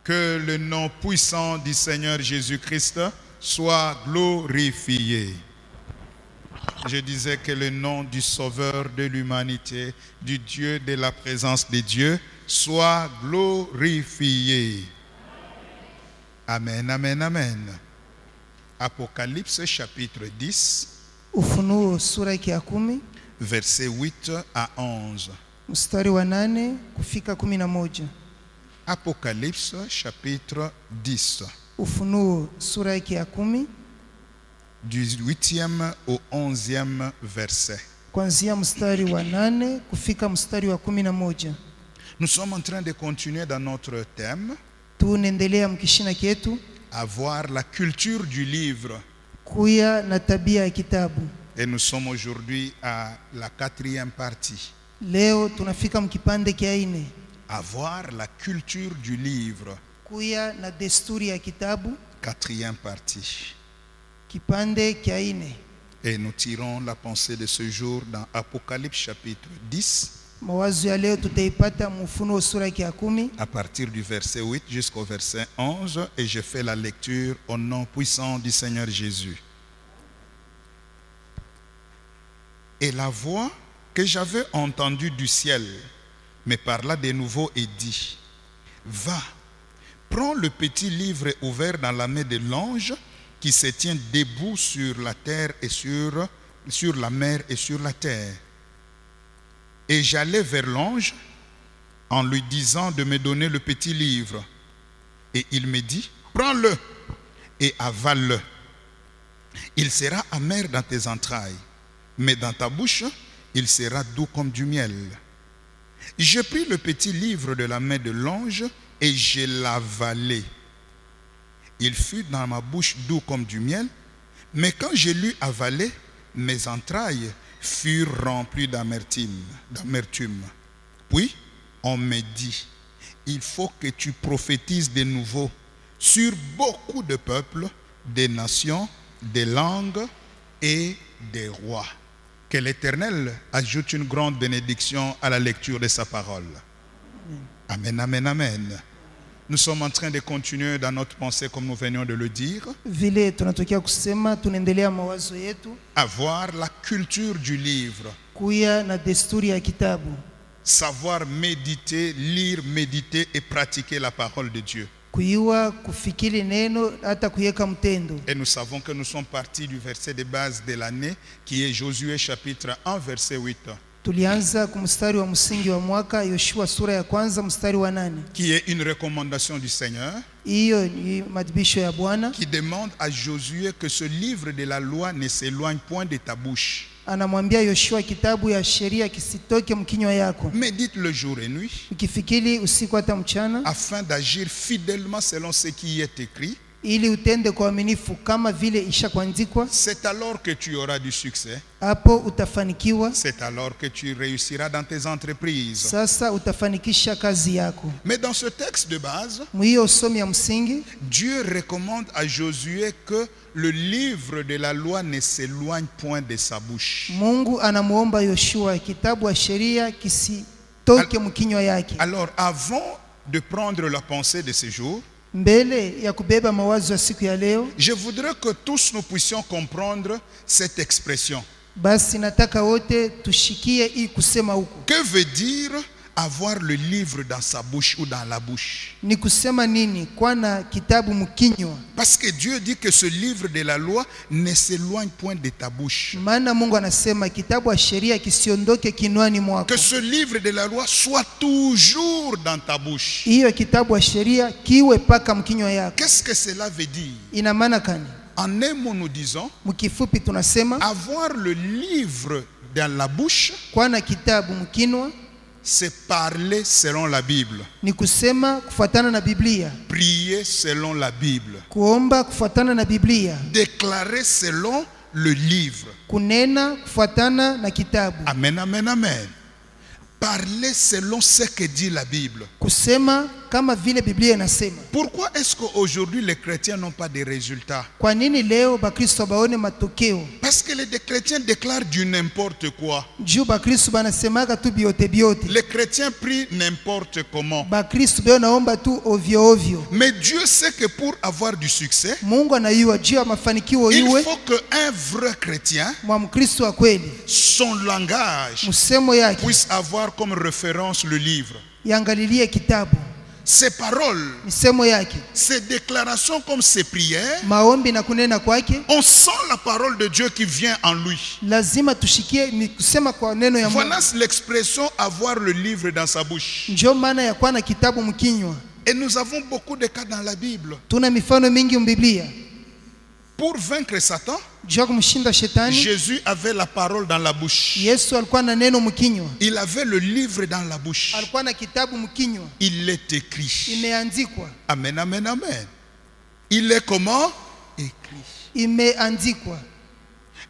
Que le nom puissant du Seigneur Jésus-Christ soit glorifié. Je disais que le nom du Sauveur de l'humanité, du Dieu de la présence de Dieu, soit glorifié. Amen, amen, amen. Apocalypse chapitre 10, Ufunuo sura ya 10 versets 8 à 11. mstari wa 8 kufika 11. Apocalypse chapitre 10, Ufunuo sura ya 10 du 8e au 11e verset. kuanzia mstari wa 8 kufika mstari wa 11. Nous sommes en train de continuer dans notre thème, Tunaendelea mkishina kietu avoir la culture du livre. kuya na tabia ya kitabu. Et nous sommes aujourd'hui à la 4e partie. Leo tunafika mkipande kia 4. Avoir la culture du livre. Kuya na desturi ya kitabu, 4e partie. kipande kia 4. Et nous tirons la pensée de ce jour dans Apocalypse chapitre 10, Mawazo ya leo tutaipata Ufunuo sura ya 10 à partir du verset 8 jusqu'au verset 11, et je fais la lecture au nom puissant du Seigneur Jésus. Et la voix que j'avais entendue du ciel me parla de nouveau et dit: Va, prends le petit livre ouvert dans la main de l'ange qui se tient debout sur la terre et sur la mer et sur la terre. Et j'allai vers l'ange en lui disant de me donner le petit livre. Et il me dit: prends-le et avale-le. Il sera amer dans tes entrailles, mais dans ta bouche, il sera doux comme du miel. Je pris le petit livre de la main de l'ange et je l'avalai. Il fut dans ma bouche doux comme du miel, mais quand je l'eus avalé, mes entrailles furent remplies d'amertume. Puis on me dit: il faut que tu prophétises de nouveau sur beaucoup de peuples, des nations, des langues et des rois. Que l'Éternel ajoute une grande bénédiction à la lecture de sa parole. Amen, amen, amen. Nous sommes en train de continuer dans notre pensée comme nous venions de le dire. Vile tunatokea kusema tunaendelea mawazo yetu Avoir la culture du livre. kuya na desturi ya kitabu. Savoir méditer, lire, méditer et pratiquer la parole de Dieu. Kuiwa kufikiri neno hata kuiweka mtendo. Et nous savons que nous sommes partis du verset de base de l'année qui est Josué chapitre 1 verset 8. Tulianza kumstari wa msingi wa mwaka Yoshua sura ya 1 mstari wa 8. Qui est une recommandation du Seigneur. Hiyo ni madibisho ya Bwana. Qui demande à Josué que ce livre de la loi ne s'éloigne point de ta bouche. Anamwambia Yoshua kitabu ya sheria kisitoke mkinywa yako. Médite le jour et nuit. Ukifikiri usiku hata mchana. Afin d'agir fidèlement selon ce qui est écrit. Ili utende kwa uaminifu kama vile ishakuandikwa. C'est alors que tu auras du succès. Hapo utafanikiwa. C'est alors que tu réussiras dans tes entreprises. Sasa utafanikisha kazi yako. Mais dans ce texte de base, Mwiyo somi ya msingi, Dieu recommande à Josué que le livre de la loi ne s'éloigne point de sa bouche. Mungu anamuomba Yoshua kitabu ya sheria kisitoke mkinywa yake. Alors avant de prendre la pensée de ce jour, mbele ya kubeba mawazo ya siku ya leo, je voudrais que tous nous puissions comprendre cette expression. Basi nataka wote tushikie hii kusema huko. Que veut dire avoir le livre dans sa bouche ou dans la bouche? Ni kusema nini kwa na kitabu mkinywa? Parce que Dieu dit que ce livre de la loi ne s'éloigne point de ta bouche. Maana Mungu anasema kitabu ya sheria kisiondoke kinwani mwako. Que ce livre de la loi soit toujours dans ta bouche. Hiyo kitabu ya sheria kiwe paka mkinywa yako. Qu'est-ce que cela veut dire? Ina maana kani? En un mot, nous disons, mkifupi tunasema avoir le livre dans la bouche, kwa na kitabu mkinwa, c'est parler selon la Bible. Ni kusema kufuatana na Biblia. Prier selon la Bible. Kuomba kufuatana na Biblia. Déclarer selon le livre. Kunena kufuatana na kitabu. Amen, amen, amen. Parler selon ce que dit la Bible. Kusema kama vile Biblia inasema. Pourquoi est-ce qu'aujourd'hui les chrétiens n'ont pas de résultats? Kwa nini leo Bakristo baone matokeo? Parce que les chrétiens déclarent du n'importe quoi. Juu Bakristo banasemaka tu biote biote. Les chrétiens prient n'importe comment. Bakristo beo naomba tu ovyo ovyo. Mais Dieu sait que pour avoir du succès, Mungu anayua juu ya mafanikio il iwe faut qu'un vrai chrétien, mwa Mkristo wa kweli, son langage msemo yake puisse avoir comme référence le livre. iangalilie kitabu. Ses paroles, Misemo yake, ses déclarations comme ses prières, maombi na kunena kwake, on sent la parole de Dieu qui vient en lui. lazima tushikie ni kusema kwa neno ya Mungu. Voilà l'expression avoir le livre dans sa bouche. Ndio maana ya kuwa na kitabu mkinywa. Et nous avons beaucoup de cas dans la Bible. Tuna mifano mingi mbiblia. Pour vaincre Satan, Juu ya kumshinda shetani, Jésus avait la parole dans la bouche. Yesu alikuwa na neno mkinywa. Il avait le livre dans la bouche. Alikuwa na kitabu mkinywa. Il est écrit. Imeandikwa. Amen, amen, amen. Il est comment? Écrit. Imeandikwa.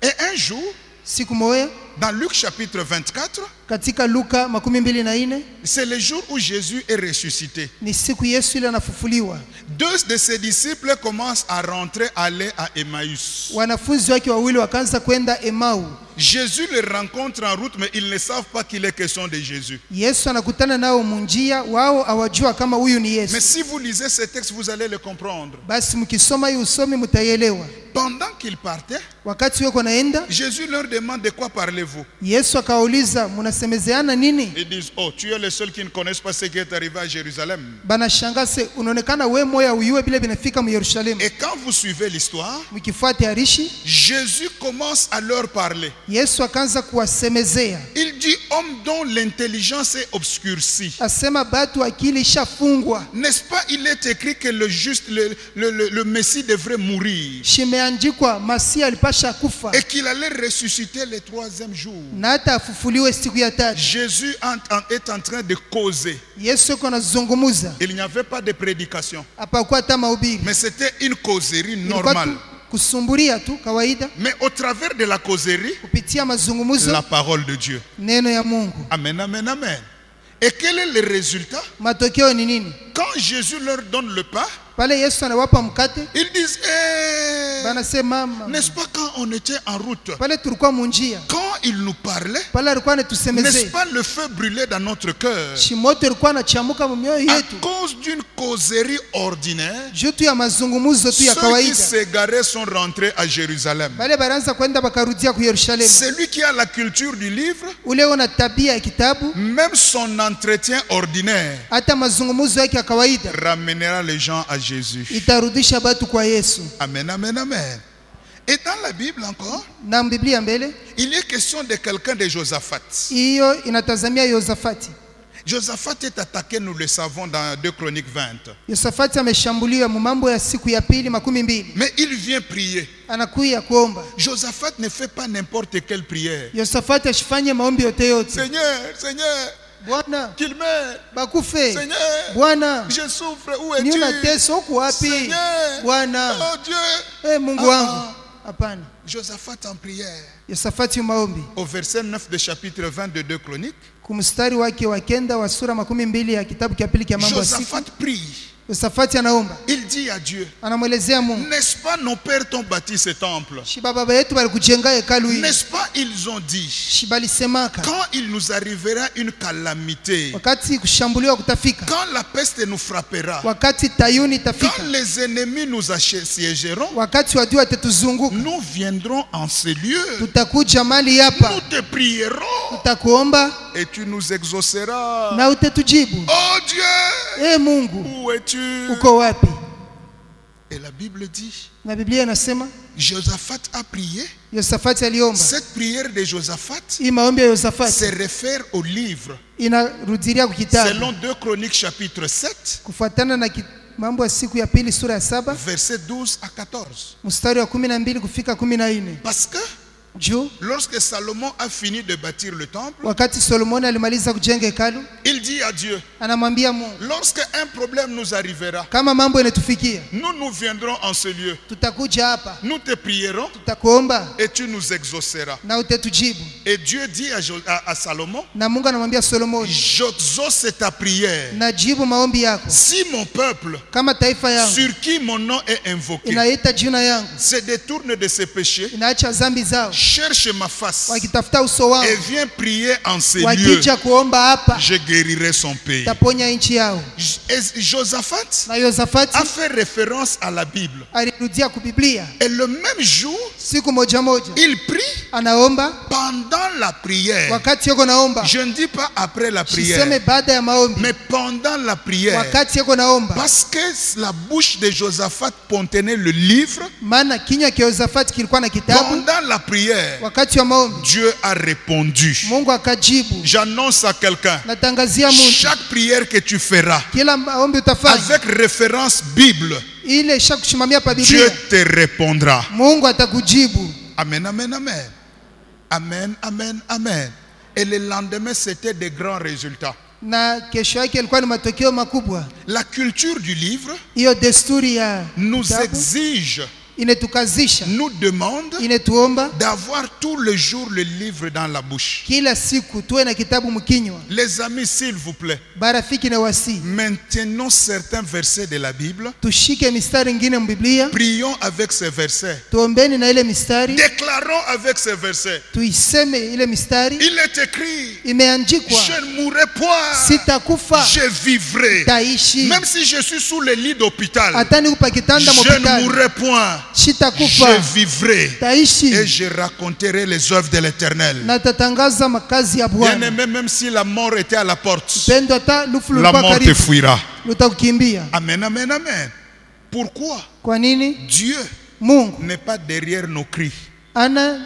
Et un jour, Siku moja dans Luc chapitre 24, katika Luka 24 c'est le jour où Jésus est ressuscité. ni siku Yesu ile anafufuliwa. Deux de ses disciples commencent à rentrer, aller à Emmaüs. Wanafunzi wake wawili wakaanza kwenda Emau. Jésus les rencontre en route, mais ils ne savent pas qu'il est question de Jésus. Yesu anakutana nao munjia, wao hawajua kama huyu ni Mais Yesu. si vous lisez ce texte, vous allez le comprendre. Basi mkisoma hii usomi mtaielewa. Pendant qu'ils partaient, Wakati wako naenda, Jésus leur demande de quoi parlez-vous. Yesu akauliza, mnasemezeana nini? Ils disent, oh, tu es le seul qui ne connaisse pas ce qui est arrivé à Jérusalem. Banashangaa, unaonekana we moya uyue bila binafika mu Yerusalemu. Et quand vous suivez l'histoire, Mkifuata arishi, Jésus commence à leur parler. Yesu akaanza kuwasemezea. Il dit, homme dont l'intelligence est obscurcie. Asema batu akili ishafungwa. N'est-ce pas, il est écrit que le juste, le Messie devrait mourir. Shimeandikwa Masia alipasha kufa. Et qu'il allait ressusciter le troisième jour. Na hata afufuliwe siku ya tatu. Jésus est en train de causer. Yesu yuko anazungumza. Il n'y avait pas de prédication. Hapakuwa hata mahubiri. Mais c'était une causerie Ilikuwa normale. tu kusumbulia tu kawaida. Mais au travers de la causerie, Kupitia mazungumzo, la parole de Dieu. neno ya Mungu. Amen, amen, amen. Et quel est le résultat? Matokeo ni nini? Quand Jésus leur donne le pain, Pale Yesu anawapa mkate, ils disent, banasema mama, n'est-ce pas quand on était en route, pale tulikuwa munjia, quand il nous parlait, pale alikuwa n'est-ce anatusemezea, pas le feu brûlait dans notre cœur shimoto ilikuwa inachamuka mioyo à yetu cause d'une causerie ordinaire? juu tu ya mazungumzo tu ya Ceux qui kawaida. s'égaraient sont rentrés à Jérusalem. Bale baranza kwenda bakarudia ku Yerusalemu. Celui qui a la culture du livre, Ule una tabia ya kitabu, même son entretien ordinaire hata mazungumzo yake ya kawaida ramènera les gens à Jésus. itarudisha batu kwa Yesu. Amen, amen, amen. Et dans la Bible encore, Na Biblia mbele, il est question de quelqu'un de Josaphat. hiyo inatazamia Yosafati. Josaphat est attaqué, nous le savons, dans 2 Chroniques 20. Yosafati ameshambuliwa mu mambo ya siku ya pili 12. Mais il vient prier. Anakuya kuomba. Josaphat ne fait pas n'importe quelle prière. Yosafati ashifanye maombi yote yote. Seigneur, Seigneur, Bwana qu'il meure. bakufe. Seigneur, Bwana je souffre. Où ni es-tu? unateso uko wapi? Seigneur, Bwana, oh Dieu. Mungu wangu. Hapana. Josaphat en prière. Yosafati maombi. Au verset 9 de chapitre 20 de 2 Chroniques, Kumstari wake wa kenda wa sura 12 ya kitabu cha pili cha mambo ya siku. Josaphat prie. Yosafati anaomba. Il dit à Dieu, Anamwelezea Mungu. n'est-ce pas nos pères t'ont bâti ce temple? Shiba baba yetu balikujenga hekalu hili. N'est-ce pas ils ont dit, Shibalisemaka. quand il nous arrivera une calamité, Wakati kushambuliwa kutafika. quand la peste nous frappera, Wakati tayuni itafika. quand les ennemis nous assiégeront, Wakati wadui watatuzunguka. nous viendrons en ce lieu, Tutakuja mali hapa. nous te prierons Tutakuomba et tu nous exauceras. na utatujibu. Oh Dieu, Mungu, où es-tu? uko wapi? Et la Bible dit, Na Biblia inasema Josaphat a prié. Yosafati aliomba. Cette prière de Josaphat Hii maombi ya se Yosafati réfère au livre. inarudilia kitabu. Selon 2 Chroniques chapitre 7, Kufuatana na mambo ya siku ya pili sura ya 7 verset 12 à 14. mstari wa 12 kufika 14. Parce que juu Lorsque Salomon a fini de bâtir le temple, wakati Solomoni alimaliza kujenga hekalu, il dit à Dieu, anamwambia Mungu, lorsque un problème nous arrivera, kama mambo yanatufikia, nous viendrons en ce lieu. tutakuja hapa, Nous te prierons tutakuomba et tu nous exauceras. na utatujibu. Et Dieu dit à Salomon, Na Mungu anamwambia Solomoni, j'exauce ta prière. najibu maombi yako. Si mon peuple, Kama taifa yangu sur qui mon nom est invoqué, inaita jina yangu, se détourne de ses péchés, inaacha dhambi zao, cherche ma face wakitafuta uso wangu, et vient prier en ces lieux, wakija kuomba hapa, je guérirai son pays. taponya nchi yao. Et Josaphat Na Yosafati a fait référence à la Bible. alirudia kubiblia, Et le même jour, siku moja moja il prie anaomba. pendant la prière. Wakati yako naomba, Je ne dis pas après la siseme prière, baada ya maombi, mais pendant la prière. wakati yako naomba, Parce que la bouche de Josaphat contenait le livre. maana kinywa cha Yosafati kilikuwa na kitabu. Pendant la prière, Wakati wa maombi Dieu a répondu. Mungu akajibu. J'annonce à quelqu'un, Natangazia Mungu, chaque prière que tu feras, kila maombi utafanya avec référence Bible, ile isha kusimamia pa Dieu Biblia, te répondra. Mungu atakujibu. Amen, amen, amen. Amen, amen, amen. Et le lendemain, c'était de grands résultats. Na kesho yake ilikuwa ni matokeo makubwa. La culture du livre Hiyo desturi ya nous kitabu exige, inetukazisha, nous demande inetuomba d'avoir tout le jour le livre dans la bouche. kila siku tuwe na kitabu mkinywa. Les amis, s'il vous plaît, Barafiki na wasi, maintenons certains versets de la Bible. tushike mistari ingine mbiblia, Prions avec ces versets. tuombeni na ile mistari, Déclarons avec ces versets. tuiseme ile mistari. Il est écrit, Imeandikwa, je ne mourrai point, sitakufa, je vivrai. taishi. Même si je suis sous le lit d'hôpital, Hata nikupa kitanda je ne mopitali, mourrai point, sitakufa, je vivrai. taishi. Et je raconterai les œuvres de l'Éternel. Na tatangaza makazi ya Bien Bwana. aimé, même si la mort était à la porte, Pendo hata lufu la lulikuwa mort te karibu, fuira. lutakukimbia. Amen, amen, amen. Pourquoi Kwa nini? Dieu Mungu n'est pas derrière nos cris? ana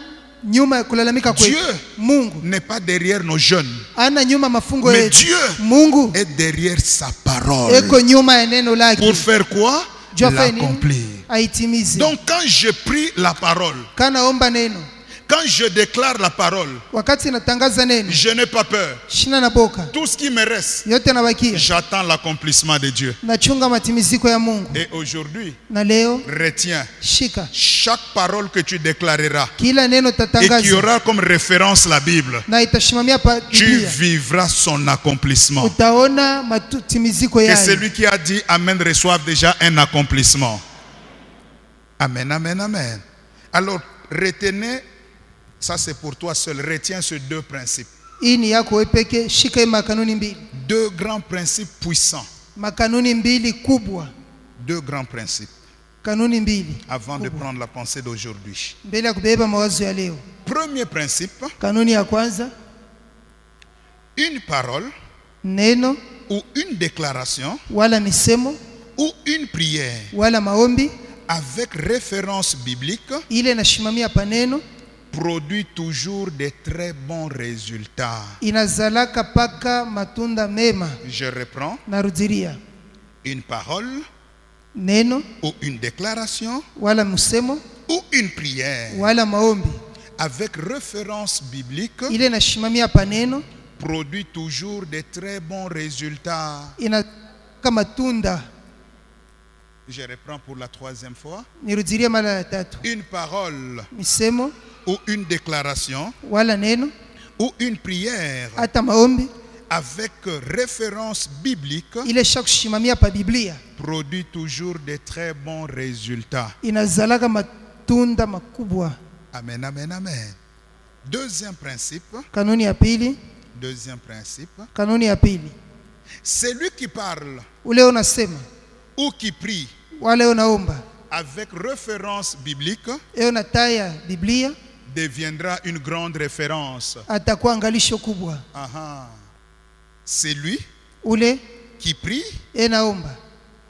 nyuma ya kulalamika kwetu. Dieu Mungu n'est pas derrière nos jeûnes, ana nyuma mafungo mais yetu. Dieu Mungu est derrière sa parole. eko nyuma ya neno lake. Pour faire quoi? Juu afanye nini? L'accomplir. Aitimize. Donc quand je prie la parole, Kana omba neno, quand je déclare la parole, wakati natangaza neno, je n'ai pas peur. shina na boka, Tout ce qui me reste, yote nabakia, j'attends l'accomplissement de Dieu. nachunga matimiziko ya Mungu. Et aujourd'hui, Na leo retiens shika chaque parole que tu déclareras kila neno et qui tatangaza aura comme référence la Bible. na itashimamia pa Tu Biblia, vivras son accomplissement. utaona matimiziko Que yayo. celui qui a dit Amen reçoive déjà un accomplissement. Amen, amen, amen. Alors, retenez, ça c'est pour toi seul, retiens ces deux principes. Hii ni yako wewe peke, shika hii makanuni mbili. Deux grands principes puissants. Makanuni mbili kubwa. Deux grands principes. Kanuni mbili Avant de prendre la pensée d'aujourd'hui. mbele ya kubeba mawazo ya leo. Premier principe, Kanuni ya kwanza, une parole neno ou une déclaration wala misemo ou une prière wala maombi avec référence biblique ile inashimamia pa neno produit toujours de très bons résultats. inazalaka paka matunda mema. Je reprends. Narudiria, Une parole neno ou une déclaration wala msemo ou une prière wala maombi avec référence biblique ile inashimamia pa neno produit toujours de très bons résultats. inazalaka matunda. Je reprends pour la troisième fois. Nirudirie mara ya tatu, Une parole misemo ou une déclaration wala neno ou une prière hata maombi avec référence biblique ile shakushimamia pa Biblia produit toujours de très bons résultats. inazalaka matunda makubwa. Amen, amen, amen. Deuxième principe. Kanuni ya pili, Deuxième principe. kanuni ya pili, Celui qui parle ule unasema ou qui prie wale unaomba avec référence biblique unataya Biblia deviendra une grande référence. atakuwa angalisho kubwa. Aha. Celui Ule qui prie naomba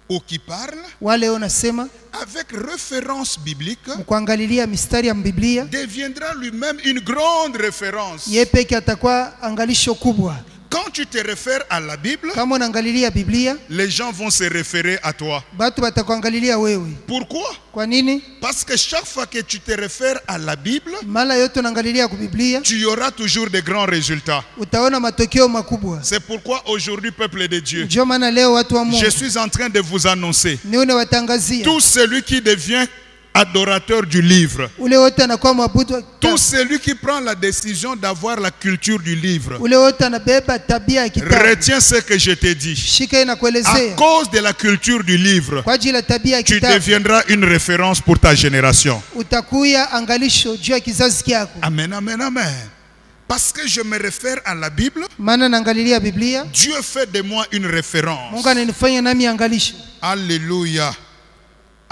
ou qui parle wale unasema avec référence biblique mkuangalilia mistari ya Biblia, deviendra lui-même une grande référence. yeye peke atakuwa angalisho kubwa. Quand tu te réfères à la Bible, kama unaangalilia Biblia, les gens vont se référer à toi. watu watakuangalilia wewe. Pourquoi? Kwa nini? Parce que chaque fois que tu te réfères à la Bible, Mara yote unaangalilia kwa Biblia, tu auras toujours de grands résultats. utaona matokeo makubwa. C'est pourquoi aujourd'hui, peuple de Dieu, Ndio maana leo watu wa Mungu, je suis en train de vous annoncer, nione watangazia, tout celui qui devient adorateur du livre, ule wote anakuwa mwabudu wa tout kitabu, celui qui prend la décision d'avoir la culture du livre, ule wote anabeba tabia ya kitabu. retiens ce que je t'ai dit. Shika na À kuelezea, cause de la culture du livre, kwa ajili ya tabia ya tu kitabu deviendras une référence pour ta génération. utakuya angalisho juu ya kizazi kyako. Amen, amen, amen. Parce que je me réfère à la Bible, Maana naangalilia Biblia, Dieu fait de moi une référence. Mungu ananifanya nami angalisho. Alléluia.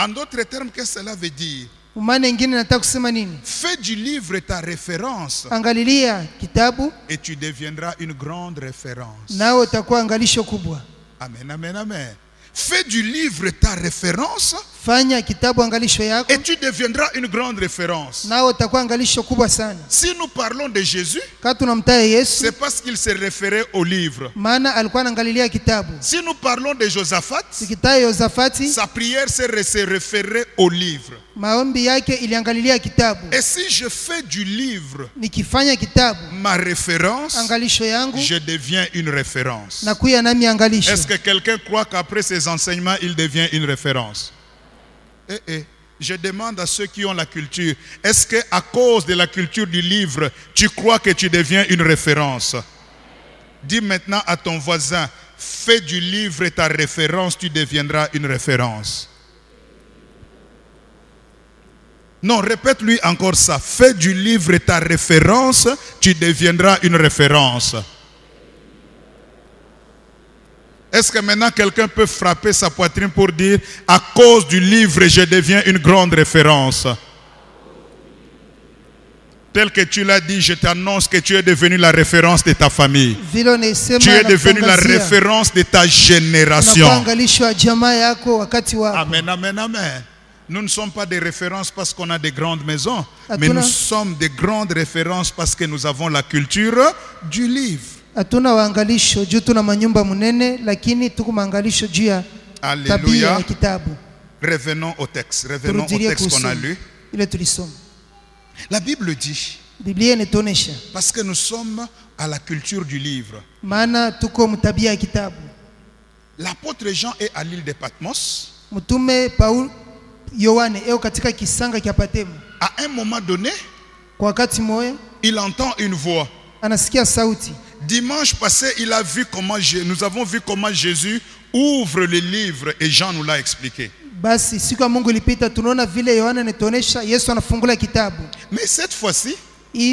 En d'autres termes, qu'est-ce que cela veut dire? Maana ingine nataka kusema nini? Fais du livre ta référence Angalilia kitabu et tu deviendras une grande référence. nao utakuwa angalisho kubwa. Amen, amen, amen. Fais du livre ta référence Fanya kitabu angalisho yako, et tu deviendras une grande référence. nao utakuwa angalisho kubwa sana. Si nous parlons de Jésus, Kama tunamtaja Yesu, c'est parce qu'il se référait au livre. maana alikuwa anaangalilia kitabu. Si nous parlons de Josaphat, Sikitaye Yosafati, sa prière se référait au livre. maombi yake iliangalilia kitabu. Et si je fais du livre Nikifanya kitabu ma référence, angalisho yangu, je deviens une référence. nakuya nami angalisho. Est-ce que quelqu'un croit qu'après ces enseignements, il devient une référence? Je demande à ceux qui ont la culture, est-ce qu'à cause de la culture du livre, tu crois que tu deviens une référence? Dis maintenant à ton voisin, fais du livre ta référence, tu deviendras une référence. Non, répète-lui encore ça. Fais du livre ta référence, tu deviendras une référence. Est-ce que maintenant quelqu'un peut frapper sa poitrine pour dire, à cause du livre, je deviens une grande référence? Tel que tu l'as dit, je t'annonce que tu es devenu la référence de ta famille. Tu es devenu la référence de ta génération. Amen, amen, amen. Nous ne sommes pas des références parce qu'on a des grandes maisons, mais nous sommes des grandes références parce que nous avons la culture du livre. Hatuna waangalisho juu tuna manyumba munene, lakini tuko maangalisho juu ya tabia ya kitabu. Revenons au texte qu'on a lu. Ile tulisoma. La Bible dit, Biblia inatuonesha, parce que nous sommes à la culture du livre. Maana tuko mtabia ya kitabu. L'apôtre Jean est à l'île de Patmos. Mtume Paul Yohane eo katika kisanga kia Patemo. À un moment donné, kwa wakati moya, il entend une voix. Anasikia sauti. Dimanche passé, nous avons vu comment Jésus ouvre le livre et Jean nous l'a expliqué. Basi siku ya Mungu ilipita tunaona vile Yohana anatuonesha Yesu anafungula kitabu. Mais cette fois-ci,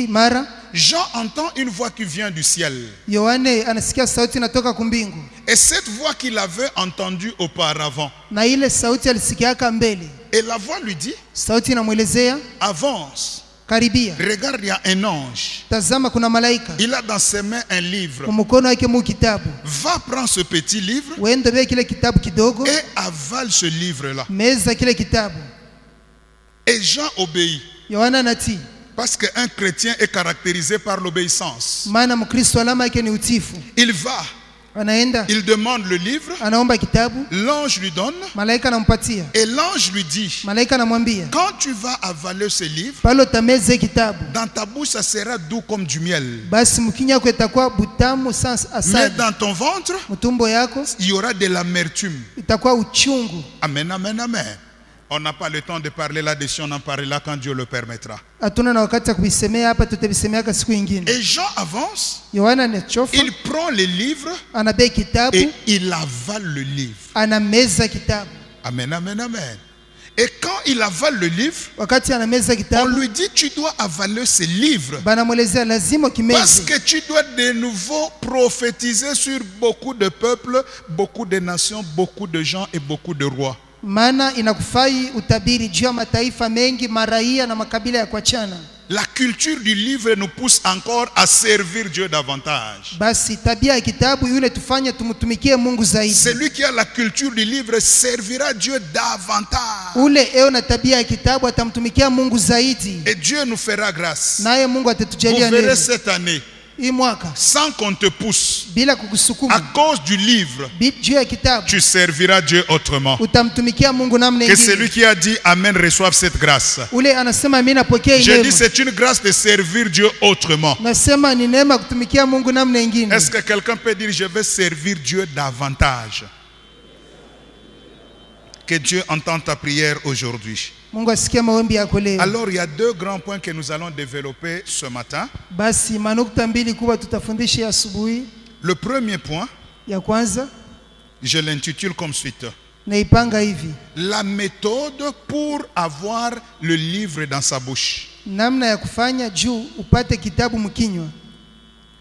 mara Jean entend une voix qui vient du ciel. Yohane anasikia sauti inatoka kumbingu. Et cette voix qu'il avait entendue auparavant. Na ile sauti alisikiaka mbele. Et la voix lui dit, sauti inamuelezea, avance. Karibia. Regarde, il y a un ange. Tazama kuna malaika. Il a dans ses mains un livre. Mkono wake mu kitabu. Va prendre ce petit livre. Uende bebe kile kitabu kidogo. Et avale ce livre-là. Meza kile kitabu. Et Jean obéit. Yohana anatii. Parce qu'un chrétien est caractérisé par l'obéissance. Maana Mkristo alama yake ni utifu. Il va. Anaenda. Il demande le livre. Anaomba kitabu. L'ange lui donne. Malaika anampatia. Et l'ange lui dit, malaika anamwambia, quand tu vas avaler ce livre, pale utameze kitabu, dans ta bouche ça sera doux comme du miel. Basi mkinywa yako itakuwa butamu sans asali. Mais dans ton ventre, mtumbo yako, il y aura de l'amertume. Itakuwa uchungu. Amen, amen, amen. On n'a pas le temps de parler là-dessus, on en parlera quand Dieu le permettra. Hatuna na wakati kubisemea hapa, tutabisemea siku nyingine. Et Jean avance. Yohana anachofa. Il prend le livre. Anabeba kitabu. Et il avale le livre. Anameza kitabu. Amen, amen, amen. Et quand il avale le livre, wakati anameza kitabu, on lui dit tu dois avaler ce livre. Banamwelezea lazima kimeze. Parce que tu dois de nouveau prophétiser sur beaucoup de peuples, beaucoup de nations, beaucoup de gens et beaucoup de rois. Maana inakufai utabiri juu ya mataifa mengi, maraia na makabila ya kuachana. La culture du livre nous pousse encore à servir Dieu davantage. Basi tabia ya kitabu yule tufanye tumtumikie Mungu zaidi. Celui qui a la culture du livre servira Dieu davantage. Ule eo na tabia ya kitabu atamtumikia Mungu zaidi. Et Dieu nous fera grâce. Naye Mungu atatujalia neema. Vous verrez cette année. sans qu'on te pousse, bila à kukusukuma cause du livre, juu ya kitabu, tu serviras Dieu autrement. utamtumikia Mungu namna Que ingine. celui qui a dit Amen reçoive cette grâce. Ule anasema mimi napokea J'ai dit neema. c'est une grâce de servir Dieu autrement. Nasema ni neema kutumikia Mungu namna ingine. Est-ce que quelqu'un peut dire je vais servir Dieu davantage? Que Dieu entende ta prière aujourd'hui. Mungu asikie maombi yako leo. Alors il y a deux grands points que nous allons développer ce matin. Basi manukta mbili kubwa tutafundisha asubuhi. Le premier point, Ya kwanza je l'intitule comme suite. naipanga hivi: La méthode pour avoir le livre dans sa bouche. namna ya kufanya juu upate kitabu mkinywa.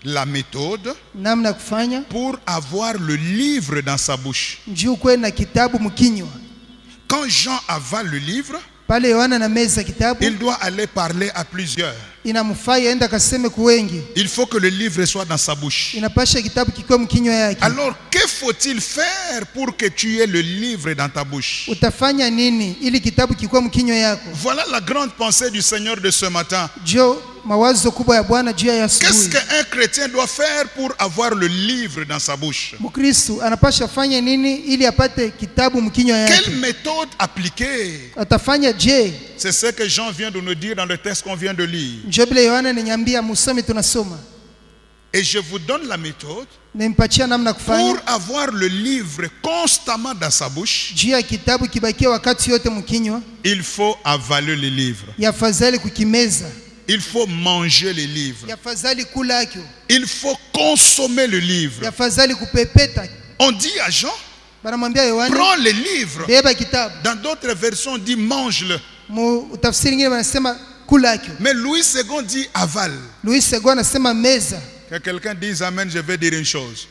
La méthode Namna ya kufanya pour avoir le livre dans sa bouche. juu kuwe na kitabu mkinywa. Quand Jean avale le livre, Pale Yohana na meza kitabu, il doit aller parler à plusieurs. inamfaa aenda kaseme kuwengi. Il faut que le livre soit dans sa bouche. Inapasha kitabu kikiwa mkinywa yake. Alors, que faut-il faire pour que tu aies le livre dans ta bouche? Utafanya nini ili kitabu kikiwa mkinywa yako? Voilà la grande pensée du Seigneur de ce matin. Jo mawazo kubwa ya Bwana juu ya Qu'est-ce asubuhi. qu'un chrétien doit faire pour avoir le livre dans sa bouche? Mkristo anapasha fanya nini ili apate kitabu mkinywa yake? Quelle méthode appliquer? Atafanya je? C'est ce que Jean vient de nous dire dans le texte qu'on vient de lire. Njo vile Yohana ninyambia musome tunasoma. Et je vous donne la méthode Nimpatia namna pour kufanya avoir le livre constamment dans sa bouche. juu ya kitabu kibakia wakati yote mkinywa. Il faut avaler le livre. Yafadhali kukimeza, Il faut manger les livres. yafadhali kula akyo, Il faut consommer le livre. yafadhali kupepeta. On dit à Jean, Banamwambia Yohana, prends le livre. beba kitabu. Dans d'autres versions, on dit mange-le. Mu tafsiri nyingine wanasema kula akyo. Mais Louis II dit avale. Louis II anasema meza. Que quelqu'un dise amen, je vais dire une chose.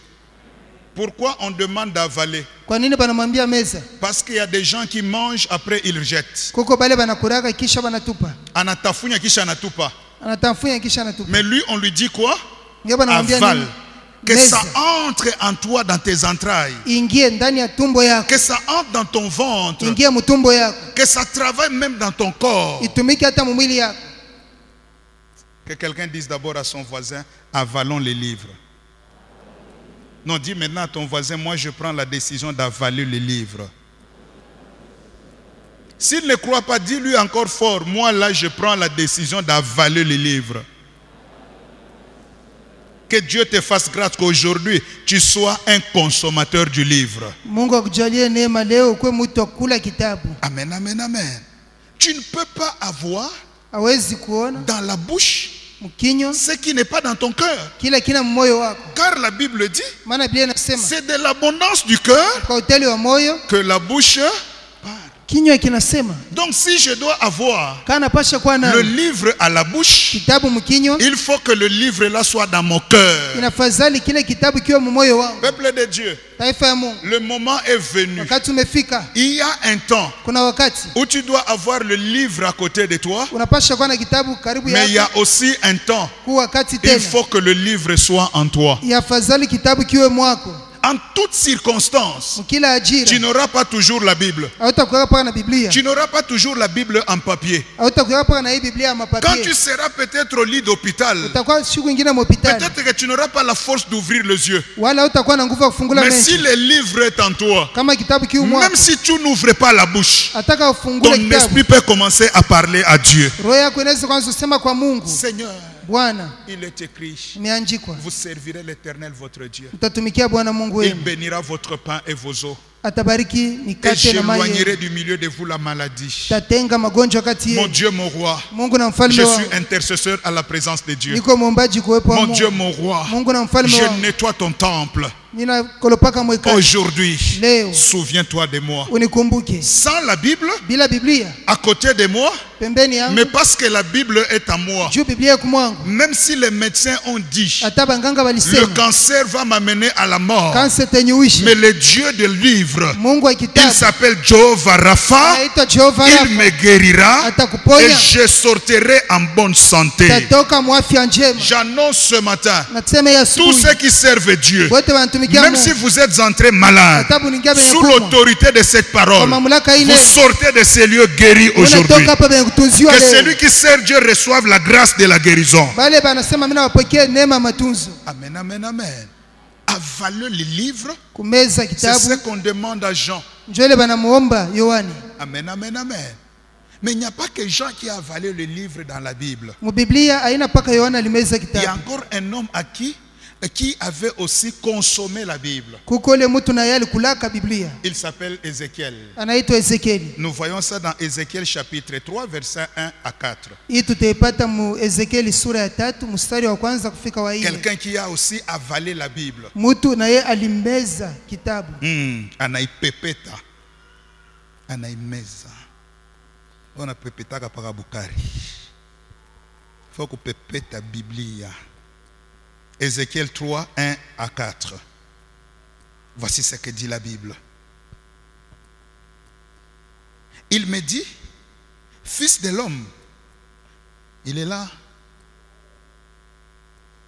Pourquoi on demande d'avaler? Kwa nini banamwambia meza? Parce qu'il y a des gens qui mangent, après ils rejettent. Kuko bale banakuraka kisha banatupa. Anatafunya kisha anatupa. Anatafunya kisha anatupa. Mais lui, on lui dit quoi? Ndio banamwambia Avale. nini? Que Meza. ça entre en toi, dans tes entrailles. Ingie ndani ya tumbo yako. Que ça entre dans ton ventre. Ingie mtumbo yako. Que ça travaille même dans ton corps. Itumike hata mwili yako. Que quelqu'un dise d'abord à son voisin, avalons les livres. Non, dis maintenant à ton voisin, moi je prends la décision d'avaler les livres. S'il ne croit pas, dis-lui encore fort, moi là je prends la décision d'avaler les livres. Que Dieu te fasse grâce qu'aujourd'hui tu sois un consommateur du livre. Mungu akujalie neema leo kwa mtu wa kula kitabu. Amen, amen, amen. Tu ne peux pas avoir Hawezi kuona dans la bouche mkinywa ce qui n'est pas dans ton cœur. kila kina moyo wako. Car la Bible dit, Maana Biblia inasema c'est de l'abondance du cœur kwa utele wa moyo que la bouche parle. kinywa kinasema. Donc si je dois avoir Kana pasha kuwa na le livre à la bouche, kitabu mkinywa, il faut que le livre là soit dans mon cœur. inafadhali kile kitabu kiwe moyo wangu. Peuple de Dieu, Taifa ya Mungu, le moment est venu. wakati umefika. Il y a un temps Kuna wakati où tu dois avoir le livre à côté de toi, unapasha kuwa na kitabu karibu mais il y yako. a aussi un temps, Kwa wakati il tena faut que le livre soit en toi. yafadhali kitabu kiwe mwako. En toutes circonstances, Mkila tu ajira n'auras pas toujours la Bible. hautakuwa paka na Biblia, Tu n'auras pas toujours la Bible en papier. hautakuwa paka na hii Biblia ya Quand mapapie. tu seras peut-être au lit d'hôpital, Utakuwa siku nyingine mhospitali, peut-être que tu n'auras pas la force d'ouvrir les yeux. wala hautakuwa na nguvu ya kufungula Mais si macho. le livre est en toi, Kama kitabu kiwe mwako, même si tu n'ouvres pas la bouche, ataka ton ufungule kitabu, esprit peut commencer à parler à Dieu. roho yako inaweza kwanza kusema kwa Mungu, Seigneur, Bwana, il est écrit, imeandikwa vous servirez l'Éternel votre Dieu. mtatumikia Bwana Mungu Il wenu, bénira votre pain et vos eaux. atabariki Et mikate na maji j'éloignerai yenu. du milieu de vous la maladie. Tatenga magonjwa kati Mon yenu. Dieu, mon roi, Mungu na je mfalme suis wangu, intercesseur à la présence de Dieu. niko mwombaji kuwepo wa Mon Mungu. Dieu, mon roi, Mungu na mfalme je wangu, nettoie ton temple. ninakolopaka mwekani. Aujourd'hui, Leo souviens-toi de moi. unikumbuke. Sans la Bible, Bila Biblia à côté de moi, pembeni yangu, mais parce que la Bible est à moi. juu Biblia iko mwangu. Même si les médecins ont dit, Hata banganga le walisema cancer va m'amener à la mort. kansa itaniuisha, Mais le Dieu de livre, Mungu wa il kitabu s'appelle Jehovah Rapha, anaitwa Jehova il Rafa, me guérira et atakuponya, je sortirai en bonne santé. tatoka mwafya njema. J'annonce ce matin, Nasema ya tous asubuhi ceux qui servent Dieu, wote wanatumikia Même si vous êtes entré malade, sous l'autorité de cette parole, vous sortez de ces lieux guéris aujourd'hui. Que celui qui sert Dieu reçoive la grâce de la guérison. Amen, amen, amen. Avaler les livres, c'est ce qu'on demande à Jean. Amen, amen, amen. Mais il n'y a pas que Jean qui a avalé le livre dans la Bible. Il y a encore un homme qui avait aussi consommé la Bible. Il s'appelle Ézéchiel. Nous voyons ça dans Ézéchiel chapitre 3, versets 1 à 4. Quelqu'un qui a aussi avalé la Bible. Anaipepeta. Anaimeza. On a pepeta kapara bukari. Faut que pepeta Biblia. Ézéchiel 3, 1 à 4. Voici ce que dit la Bible. Il me dit, fils de l'homme, il est là.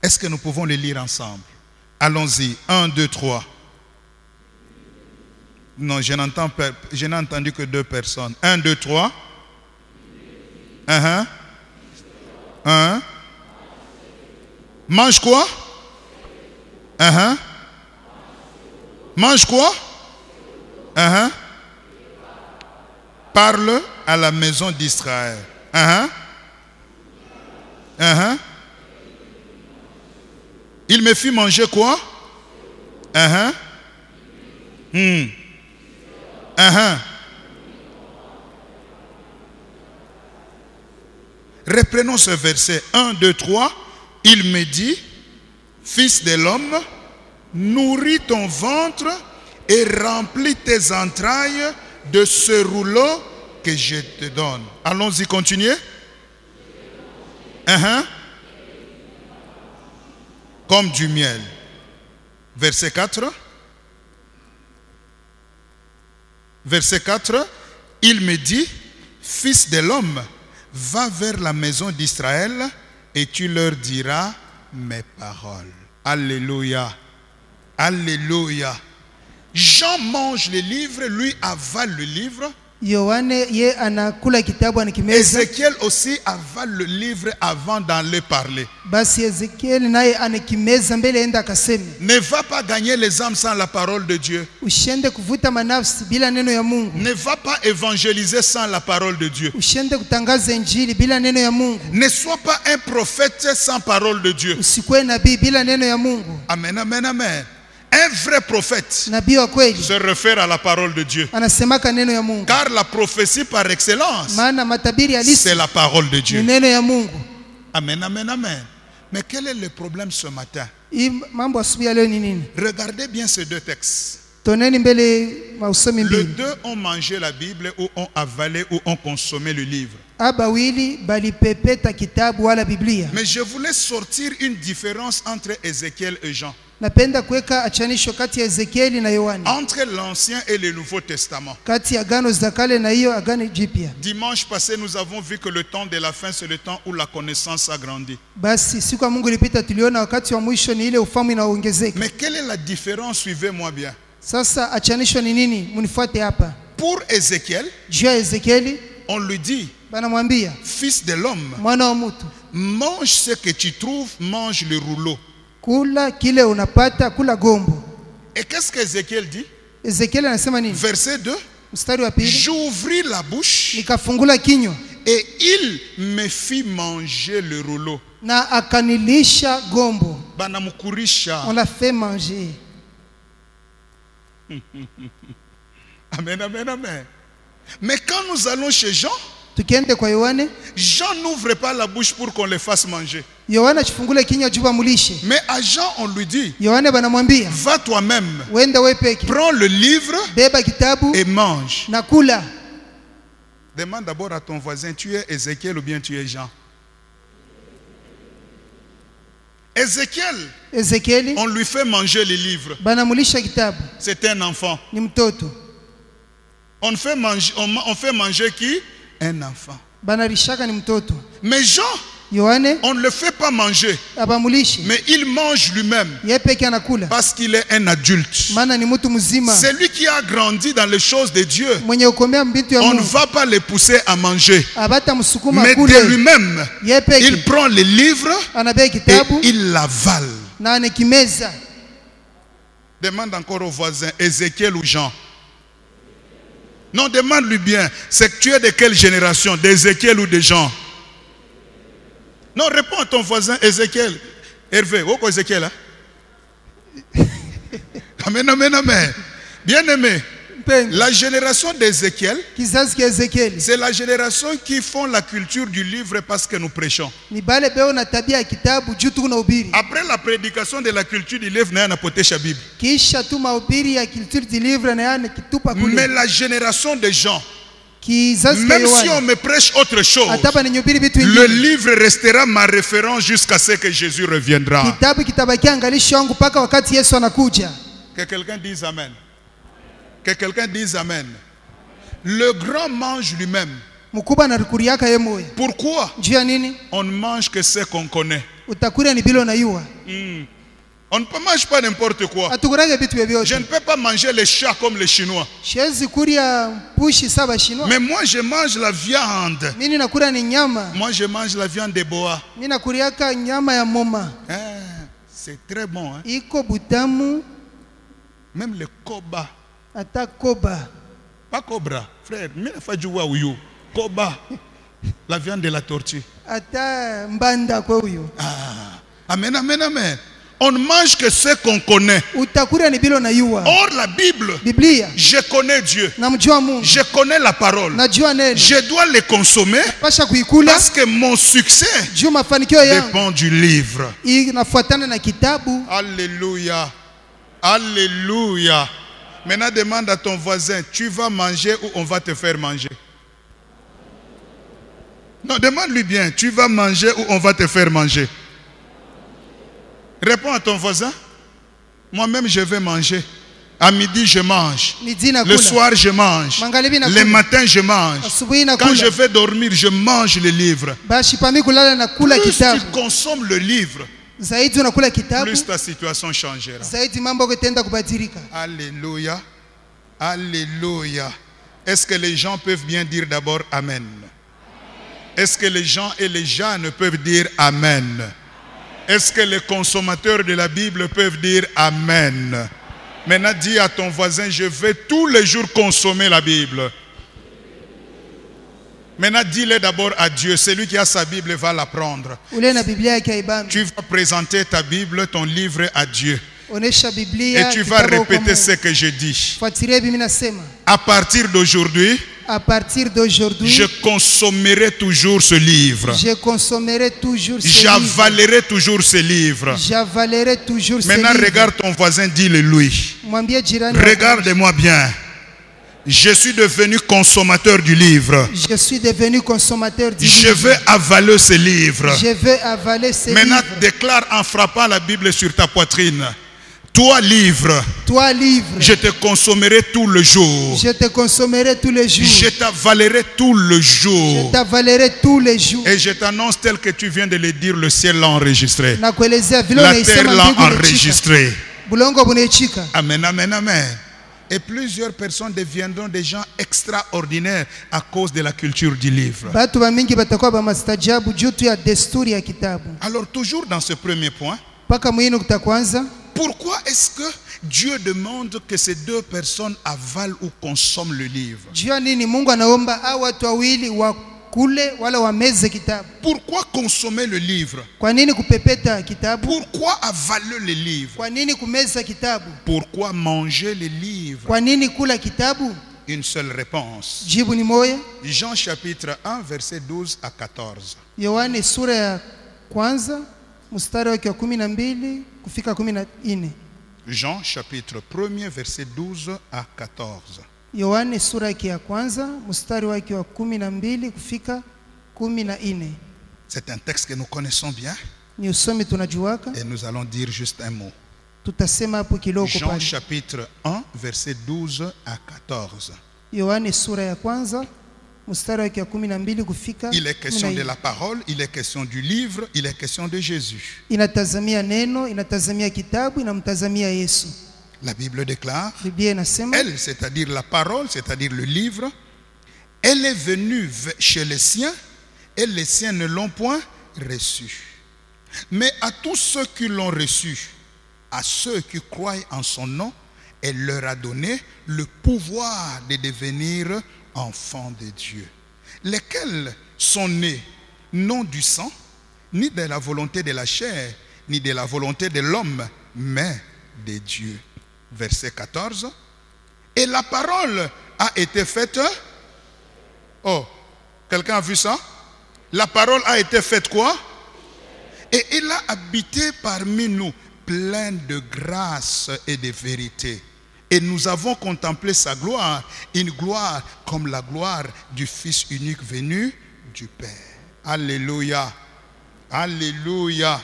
Est-ce que nous pouvons le lire ensemble? Allons-y. 1, 2, 3. Non, je n'ai entendu que 2 personnes. 1, 2, 3. Mange quoi? Mange quoi? Parle à la maison d'Israël. Il me fit manger quoi? Reprenons ce verset. 1, 2, 3. Il me dit, fils de l'homme, nourris ton ventre et remplis tes entrailles de ce rouleau que je te donne. Allons-y, continuez. Comme du miel. Verset 4. Verset 4. Il me dit, fils de l'homme, va vers la maison d'Israël et tu leur diras mes paroles. Alléluia. Alléluia. Jean mange le livre, lui avale le livre. Ézéchiel aussi avale le livre avant d'aller parler. Ne va pas gagner les âmes sans la parole de Dieu. Ne va pas évangéliser sans la parole de Dieu. Ne sois pas un prophète sans parole de Dieu. Amen, amen, amen. Un vrai prophète se réfère à la parole de Dieu. Car la prophétie par excellence, c'est la parole de Dieu. Amen, amen, amen. Mais quel est le problème ce matin? Regardez bien ces 2 textes. Les 2 ont mangé la Bible ou ont avalé ou ont consommé le livre. Mais je voulais sortir une différence entre Ézéchiel et Jean. Entre l'Ancien et le Nouveau Testament. Dimanche passé, nous avons vu que le temps de la fin, c'est le temps où la connaissance a grandi. Mais quelle est la différence? Suivez-moi bien. Pour Ézéchiel, on lui dit, fils de l'homme, mange ce que tu trouves, mange le rouleau. Et qu'est-ce qu'Ézéchiel dit? Verset 2. J'ouvris la bouche et il me fit manger le rouleau. On l'a fait manger. Amen, amen, amen. Mais quand nous allons chez Jean, Jean n'ouvre pas la bouche pour qu'on le fasse manger. Mais à Jean, on lui dit, va toi-même, prends le livre et mange. Demande d'abord à ton voisin, tu es Ézéchiel ou bien tu es Jean? Ézéchiel, on lui fait manger les livres. C'est un enfant. On fait manger qui? Un enfant. Mais Jean, Yohane on ne le fait pas manger, abamulishi, mais il mange lui-même yeye peke anakula, parce qu'il est un adulte. maana ni mtu mzima C'est lui qui a grandi dans les choses de Dieu. mwenye ukomea mbitu ya On ne Mungu. va pas le pousser à manger, Abata msukuma mais de kule, lui-même, yeye peke il prend les livres anabeba et kitabu il l'avale. na anakimeza. Demande encore au voisin, Ézéchiel ou Jean? Non, demande-lui bien, c'est que tu es de quelle génération, d'Ézéchiel ou de Jean? Non, réponds à ton voisin, Ézéchiel. Hervé, où est Ézéchiel là? Amen, amen, amen. Bien-aimé, la génération d'Ézéchiel, Kizazi kia Ezekieli c'est la génération qui font la culture du livre parce que nous prêchons. ni bale beo na tabia ya kitabu juu tuko na ubiri. Après la prédication de la culture du livre, n'a potesha Bible. Kisha tu mahubiri ya culture du livre na yana kitupa Mais kule. la génération des gens, Kizazi kia même si on Yohane me prêche autre chose, ataba ni nyubiri vitu le vingine, livre restera ma référence jusqu'à ce que Jésus reviendra. kitabu kitabakia angalisho wangu mpaka wakati Yesu anakuja. Que quelqu'un dise Amen. Que quelqu'un dise Amen. Le grand mange lui-même. Mkubwa anarikuriaka yeye moyo. Pourquoi? Juu ya nini? On ne mange que ce qu'on connaît. Utakula ni bilo na yua. On ne mange pas n'importe quoi. Atukurage vitu Je vyovyote. ne peux pas manger les chats comme les Chinois. Siwezi kuria pushi saba shinwa. Mais moi, je mange la viande. Mimi nakula ni nyama. Moi, je mange la viande de boa. Mimi nakuriaka nyama ya moma. C'est très bon. Hein? Iko butamu Même le koba. ata koba. Pas cobra, frère. Koba. La viande de la tortue. Ata mbanda kwa huyo. Amen, amen, amen. On ne mange que ce qu'on connaît. Utakula ni bilo na yua. Or, la Bible, Biblia je connais Dieu. namjua Mungu. Je connais la parole. Najua neno. Je dois les consommer Pasha kuikula parce que mon succès juu mafanikio yangu dépend du livre. inafuatana na kitabu. Alléluia. Alléluia. Maintenant, demande à ton voisin, tu vas manger ou on va te faire manger? Non, demande-lui bien, tu vas manger ou on va te faire manger? Réponds à ton voisin. Moi-même, je vais manger. À midi, je mange. Le soir, je mange. Le matin, je mange. Quand je vais dormir, je mange le livre. Plus tu consommes le livre, plus ta situation changera. Alléluia. Alléluia. Est-ce que les gens peuvent bien dire d'abord Amen? Est-ce que les gens et les jeunes peuvent dire Amen? Est-ce que les consommateurs de la Bible peuvent dire Amen? Maintenant, dis à ton voisin, je vais tous les jours consommer la Bible. Maintenant, dis-le d'abord à Dieu. Celui qui a sa Bible va la prendre. Tu vas présenter ta Bible, ton livre à Dieu. Et tu vas répéter ce que je dis. À partir d'aujourd'hui, je consommerai toujours ce livre. J'avalerai toujours ce livre. Maintenant, regarde ton voisin, dis-le lui. Regarde-moi bien. Je suis devenu consommateur du livre. Je vais avaler ce livre. Maintenant, déclare en frappant la Bible sur ta poitrine. Toi livre, je te consommerai tout le jour. Je t'avalerai tout le jour. Et je t'annonce tel que tu viens de le dire, le ciel l'a enregistré. La terre l'a enregistré. Amen, amen, amen. Et plusieurs personnes deviendront des gens extraordinaires à cause de la culture du livre. Alors toujours dans ce premier point, pourquoi est-ce que Dieu demande que ces deux personnes avalent ou consomment le livre? Pourquoi consommer le livre? Pourquoi avaler le livre? Pourquoi manger le livre? Une seule réponse. Jean chapitre 1 verset 12 à 14. Jean chapitre 1 verset 12 à 14. C'est un texte que nous connaissons bien. Et nous allons dire juste un mot. Jean chapitre 1 verset 12 à 14. Il est question de la parole, il est question du livre, il est question de Jésus. La Bible déclare, elle, c'est-à-dire la parole, c'est-à-dire le livre, elle est venue chez les siens et les siens ne l'ont point reçue. Mais à tous ceux qui l'ont reçue, à ceux qui croient en son nom, elle leur a donné le pouvoir de devenir enfants de Dieu, lesquels sont nés non du sang, ni de la volonté de la chair, ni de la volonté de l'homme, mais de Dieu. Verset 14. Et la parole a été faite. Oh, quelqu'un a vu ça? La parole a été faite quoi? Et il a habité parmi nous, plein de grâce et de vérité. Et nous avons contemplé sa gloire, une gloire comme la gloire du Fils unique venu du Père. Alléluia. Alléluia.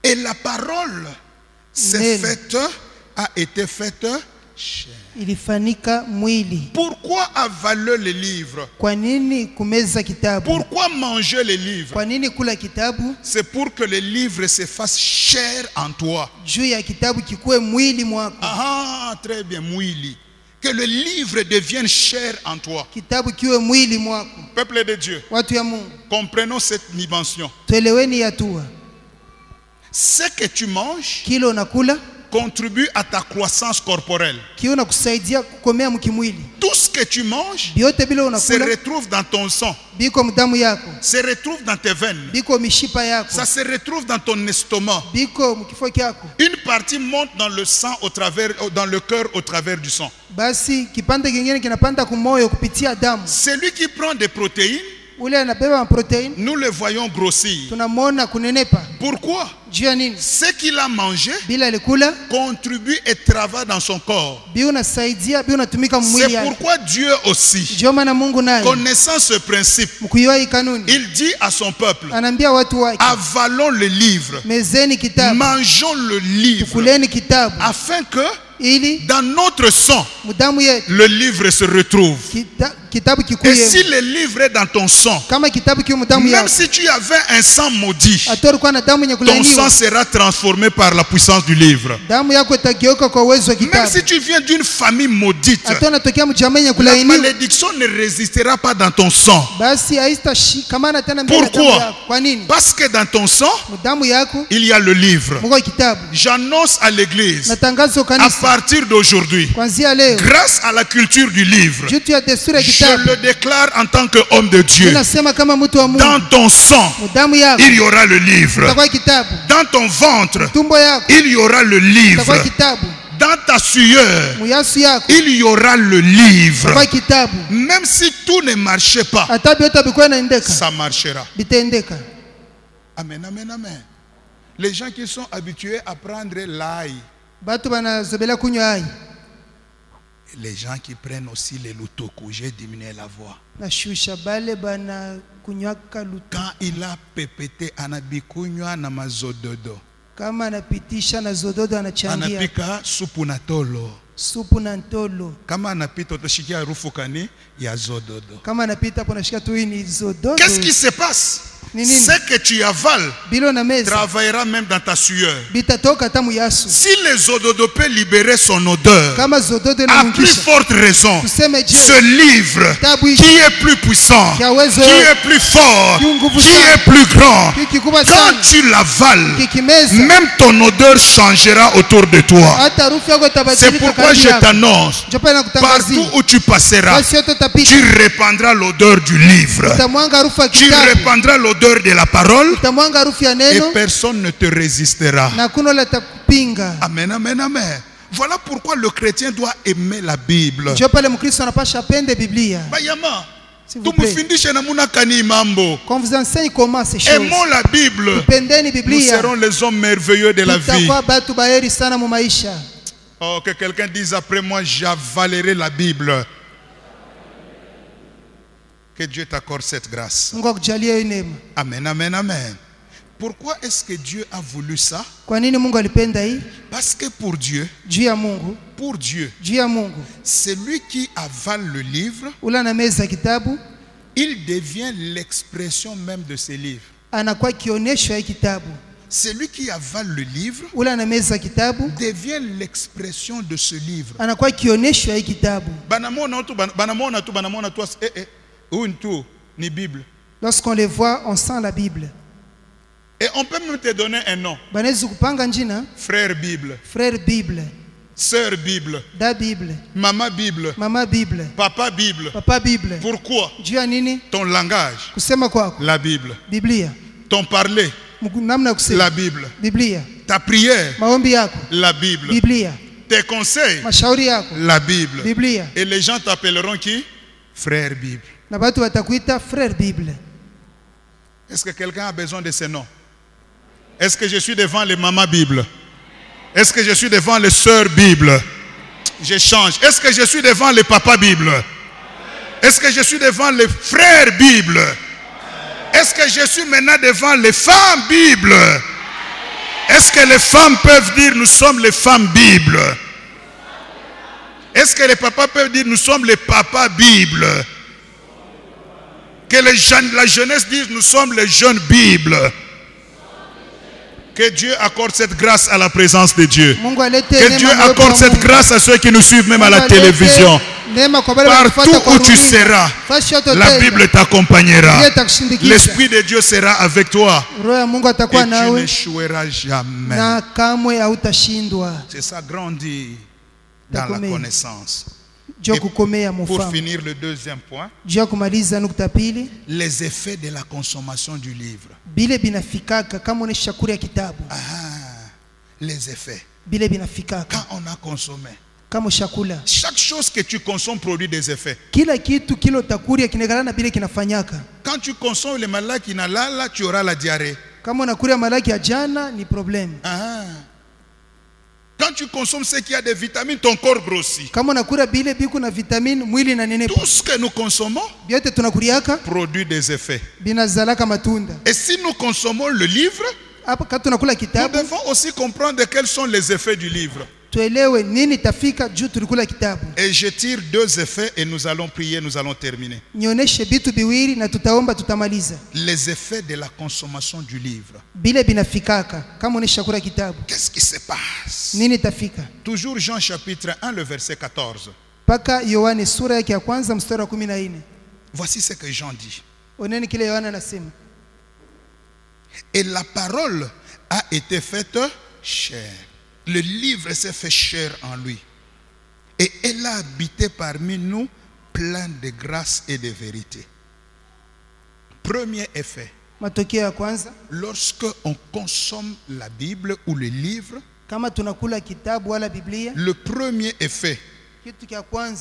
Et la parole a été faite chair. Pourquoi avaler les livres? Pourquoi manger les livres? C'est pour que les livres se fassent chair en toi. Ah, très bien, mwili. Que le livre devienne chair en toi. Peuple de Dieu, comprenons cette dimension. Ce que tu manges contribue à ta croissance corporelle. Tout ce que tu manges se retrouve dans ton sang, se retrouve dans tes veines, ça se retrouve dans ton estomac. Une partie monte dans le sang dans le cœur au travers du sang. Celui qui prend des protéines, nous le voyons grossir. Pourquoi? Ce qu'il a mangé contribue et travaille dans son corps. C'est pourquoi Dieu aussi, connaissant ce principe, il dit à son peuple, avalons le livre, mangeons le livre, afin que dans notre sang, le livre se retrouve. Et si le livre est dans ton sang, même si tu avais un sang maudit, ton sang sera transformé par la puissance du livre. Même si tu viens d'une famille maudite, la malédiction ne résistera pas dans ton sang. Pourquoi? Parce que dans ton sang, il y a le livre. J'annonce à l'église, à partir d'aujourd'hui, grâce à la culture du livre, je le déclare en tant qu'homme de Dieu, dans ton sang, il y aura le livre. Dans ton ventre, il y aura le livre. Dans ta sueur, il y aura le livre. Même si tout ne marchait pas, ça marchera. Amen, amen, amen. Les gens qui sont habitués à prendre l'ail, les gens qui prennent aussi les lutoko, j'ai diminué la voix. Quand il a pépété, anabikunywa na mazododo. Anapika supu na tolo. Kama anapita utashikia harufu kani ya zododo. Qu'est-ce qui se passe? Ce que tu avales travaillera même dans ta sueur. Si les zododo peut libérer son odeur, à plus forte raison, ce livre qui est plus puissant, qui est plus fort, qui est plus grand, quand tu l'avales, même ton odeur changera autour de toi. C'est pourquoi je t'annonce, partout où tu passeras, tu répandras l'odeur du livre, tu répandras l'odeur de la parole, et personne ne te résistera. Amen, amen, amen. Voilà pourquoi le chrétien doit aimer la Bible. Bayama, qu'on vous enseigne comment ces choses. Aimons la Bible. Nous serons les hommes merveilleux de la vie. Oh, que quelqu'un dise après moi, j'avalerai la Bible. Que Dieu t'accorde cette grâce. Amen, amen, amen. pourquoi est-ce que Dieu a voulu ça? Kwa nini Mungu alipenda hii? Parce que pour Dieu, celui qui avale le livre, ula na meza kitabu, il devient l'expression même de ce livre. Anakuwa kionesho ya kitabu. Celui qui avale le livre ula na meza kitabu devient l'expression de ce livre. Anakuwa kionesho ya kitabu. Banamona tu ni Bible. Lorsqu'on les voit, on sent la Bible. Et on peut même te donner un nom. Banaweza kupanga njina. Frère Bible. Frère Bible. Sœur Bible. Da Bible. Maman Bible. Mama Bible. Papa Bible. Papa Bible. Pourquoi? Juu ya nini? Ton langage. Kusema kwako. La Bible. Biblia. Ton parler. Namna kusema. La Bible. Biblia. Ta prière. Maombi yako. La Bible. Biblia. Tes conseils. Mashauri yako. La Bible. Biblia. Et les gens t'appelleront qui? Frère Bible. Na watu watakuita frère Bible. Est-ce que quelqu'un a besoin de ce nom? Est-ce que je suis devant les mamans Bible? Est-ce que je suis devant les sœurs Bible? Je change. Est-ce que je suis devant les papas Bible? Est-ce que je suis devant les frères Bible? Est-ce que je suis maintenant devant les femmes Bible? Est-ce que les femmes peuvent dire nous sommes les femmes Bible? Est-ce que les papas peuvent dire nous sommes les papas Bible? Que les jeunes, la jeunesse dise nous sommes les jeunes Bible. Que Dieu accorde cette grâce à la présence de Dieu. Que Dieu accorde cette grâce à ceux qui nous suivent même à la télévision. Partout où tu seras, la Bible t'accompagnera. L'Esprit de Dieu sera avec toi. Et tu n'échoueras jamais. C'est ça, grandir dans la connaissance. Et pour finir le deuxième point, les effets de la consommation du livre. Les effets. Quand on a consommé, chaque chose que tu consommes produit des effets. Quand tu consommes les malaki inalala, tu auras la diarrhée. Quand tu consommes ce qui a des vitamines, ton corps grossit. Tout ce que nous consommons produit des effets. Et si nous consommons le livre, nous devons aussi comprendre quels sont les effets du livre. Et je tire deux effets et nous allons prier, nous allons terminer. Les effets de la consommation du livre. Qu'est-ce qui se passe? Toujours Jean chapitre 1, le verset 14. Voici ce que Jean dit. Et la parole a été faite chair. Le livre s'est fait chair en lui. Et elle a habité parmi nous, plein de grâce et de vérité. Premier effet. Lorsque on consomme la Bible ou le livre, le premier effet,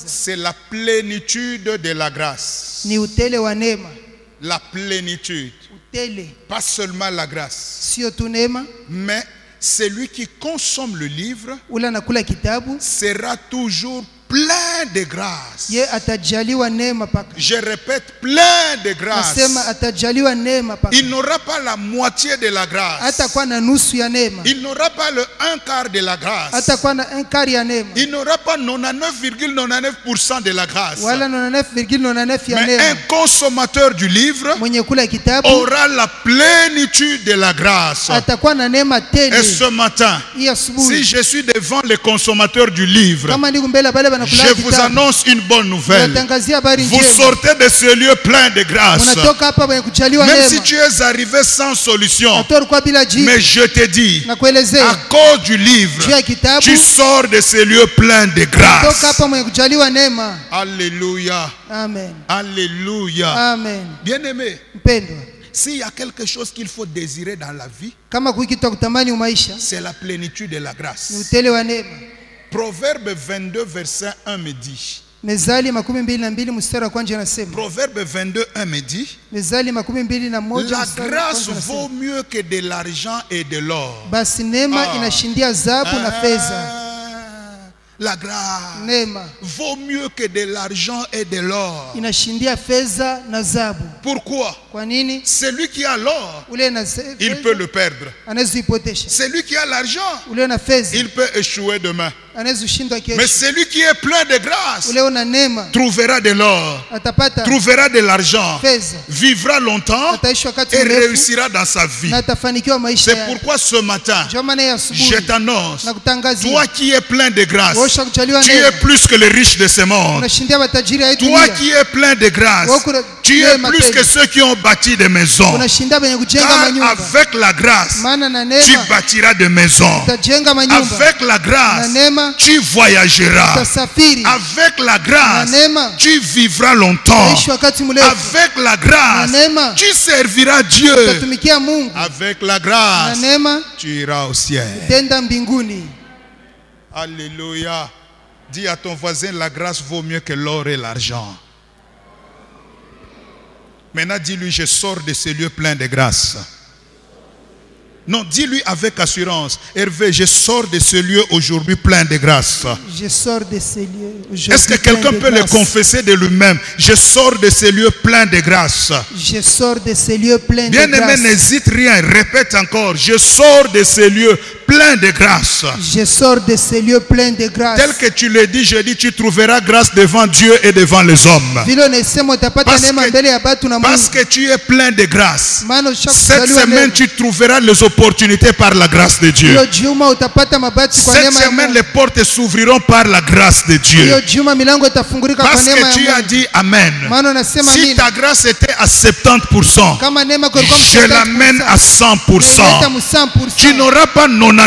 c'est la plénitude de la grâce. La plénitude. Pas seulement la grâce, mais celui qui consomme le livre sera toujours plein de grâce. Je répète, plein de grâce. Il n'aura pas la moitié de la grâce. Il n'aura pas le un quart de la grâce. Il n'aura pas 99,99% de la grâce. Mais un consommateur du livre aura la plénitude de la grâce. Et ce matin, si je suis devant les consommateurs du livre, je vous annonce une bonne nouvelle. Vous sortez de ce lieu plein de grâce. Même si tu es arrivé sans solution, mais je te dis, à cause du livre, tu sors de ce lieu plein de grâce. Alléluia. Amen. Alléluia. Amen. Bien-aimé, s'il y a quelque chose qu'il faut désirer dans la vie, c'est la plénitude de la grâce. Proverbe 22 verset 1 me dit. Proverbe 22 1 me dit. La grâce vaut mieux que de l'argent et de l'or. La grâce neema vaut mieux que de l'argent et de l'or. inashindia fedha na dhahabu. Pourquoi? Kwa nini? Celui qui a l'or, Ule na il peut le perdre. anaweza ipotesha. Celui qui a l'argent, Ule na fedha il peut échouer demain. anaweza ushindwa Mais kesho. celui qui est plein de grâce Ule una neema trouvera de l'or, atapata trouvera de l'argent, fedha, vivra longtemps ataishi wakati et mrefu réussira dans sa vie. na atafanikiwa maisha C'est yake. pourquoi ce matin, Ndio maana ya je asubuhi t'annonce, na kutangazia toi qui es plein de grâce, wewe ushakujaliwa tu neema, es plus que les riches de ce monde. unashindia matajiri ya hii Toi dunia, qui es plein de grâce, tu es plus que ceux qui ont bâti des maisons. unashindia benye kujenga Car manyumba. avec la grâce, Maana na tu neema bâtiras des maisons. utajenga manyumba, Avec la grâce, na neema tu voyageras. utasafiri, Avec la grâce, na neema tu vivras longtemps. utaishi wakati mrefu, Avec la grâce, na neema tu serviras Dieu. utatumikia Mungu, Avec la na grâce, neema tu iras au ciel. tenda mbinguni. Alléluia. Dis à ton voisin, la grâce vaut mieux que l'or et l'argent. Maintenant, dis-lui, je sors de ce lieu plein de grâce. Non, dis-lui avec assurance, Hervé, je sors de ce lieu aujourd'hui plein de grâce. Je sors de ces lieux aujourd'hui Est-ce que quelqu'un plein de peut le grâce. confesser de lui-même? Je sors de ce lieu plein de grâce. Je sors de ces lieux pleins de Bien-aimé, grâce. n'hésite rien, répète encore, je sors de ce lieu plein de grâce. Je sors de ces lieux pleins de grâce. Tel que tu le dis, je dis, tu trouveras grâce devant Dieu et devant les hommes. Vile unasema utapata Parce neema que- mbele ya watu na Parce Mungu. que tu es plein de grâce. Maana Cette ushakuzaliwa semaine, neema. tu trouveras les opportunités par la grâce de Dieu. Hiyo juma utapata mabati kwa Cette neema ya semaine, Mungu. les portes s'ouvriront par la grâce de Dieu. Hiyo juma milango itafungulika kwa Parce neema que tu ya as Mungu. dit Amen. Maana unasema Si amina. ta grâce était à 70%, Kama neema kulikuwa je l'amène à 100%. Tu n'auras pas 99%,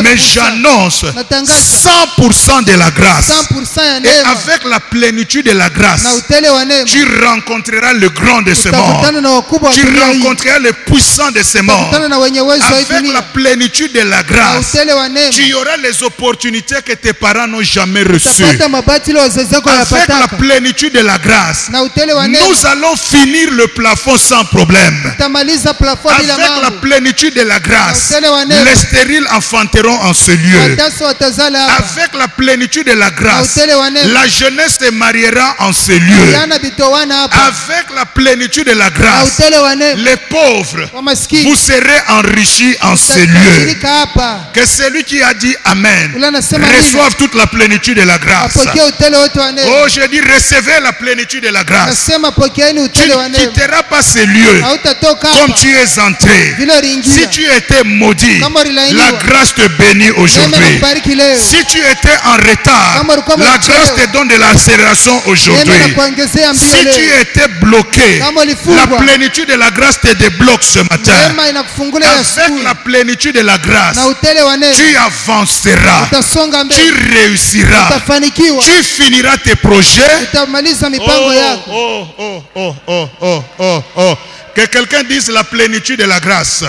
mais j'annonce 100% de la grâce. 100% ya Et neema avec la plénitude de la grâce, na utele wa neema tu rencontreras le grand de ce monde. utakutana na wakubwa wa Tu dunia hii, rencontreras le puissant de ce monde. utakutana na wenye uwezo wa hii Avec la dunia plénitude de la na grâce, utele wa neema tu auras les opportunités que tes parents n'ont jamais reçues. utapata mabati ile wazazi wako Avec la hawapataka plénitude de la grâce, na utele wa neema nous allons finir le plafond sans problème. utamaliza plafoni Avec bila la mambo. plénitude de la grâce, les stériles enfanteront en ce lieu. Watasa watazala hapa Avec la plénitude de la grâce, utele wa neema la jeunesse se mariera en ce lieu. yana bitowana hapa Avec la plénitude de la na grâce, utele wa neema les pauvres, wa maskini vous serez enrichis en ce lieu. utajirika hapa. Que celui qui a dit Amen Ule anasema amina, reçoive toute la plénitude de la grâce. apokee utele wote wa neema. Oh, je dis, recevez la plénitude de la grâce. Nasema pokeeni Tu utele wa ne neema. quitteras pas ce lieu Hautatoka comme hapa tu es entré. vile Si uliingia. tu étais maudit, Kama ulilainiwa, la grâce te bénit neema aujourd'hui. inakubariki leo. Si tu étais en retard, Kama ulikuwa la umechelewa, grâce te donne de l'accélération neema aujourd'hui. inakuongezea mbio Si tu leo. étais bloqué, Kama la ulifungwa, plénitude de la grâce te débloque ce matin. neema inakufungulia ya Avec asubuhi la plénitude de la grâce, na utele wa neema tu avanceras, utasonga tu mbele, réussiras, utafanikiwa, tu finiras tes projets. utamaliza mipango yako. Oh. Que quelqu'un dise la plénitude de la grâce.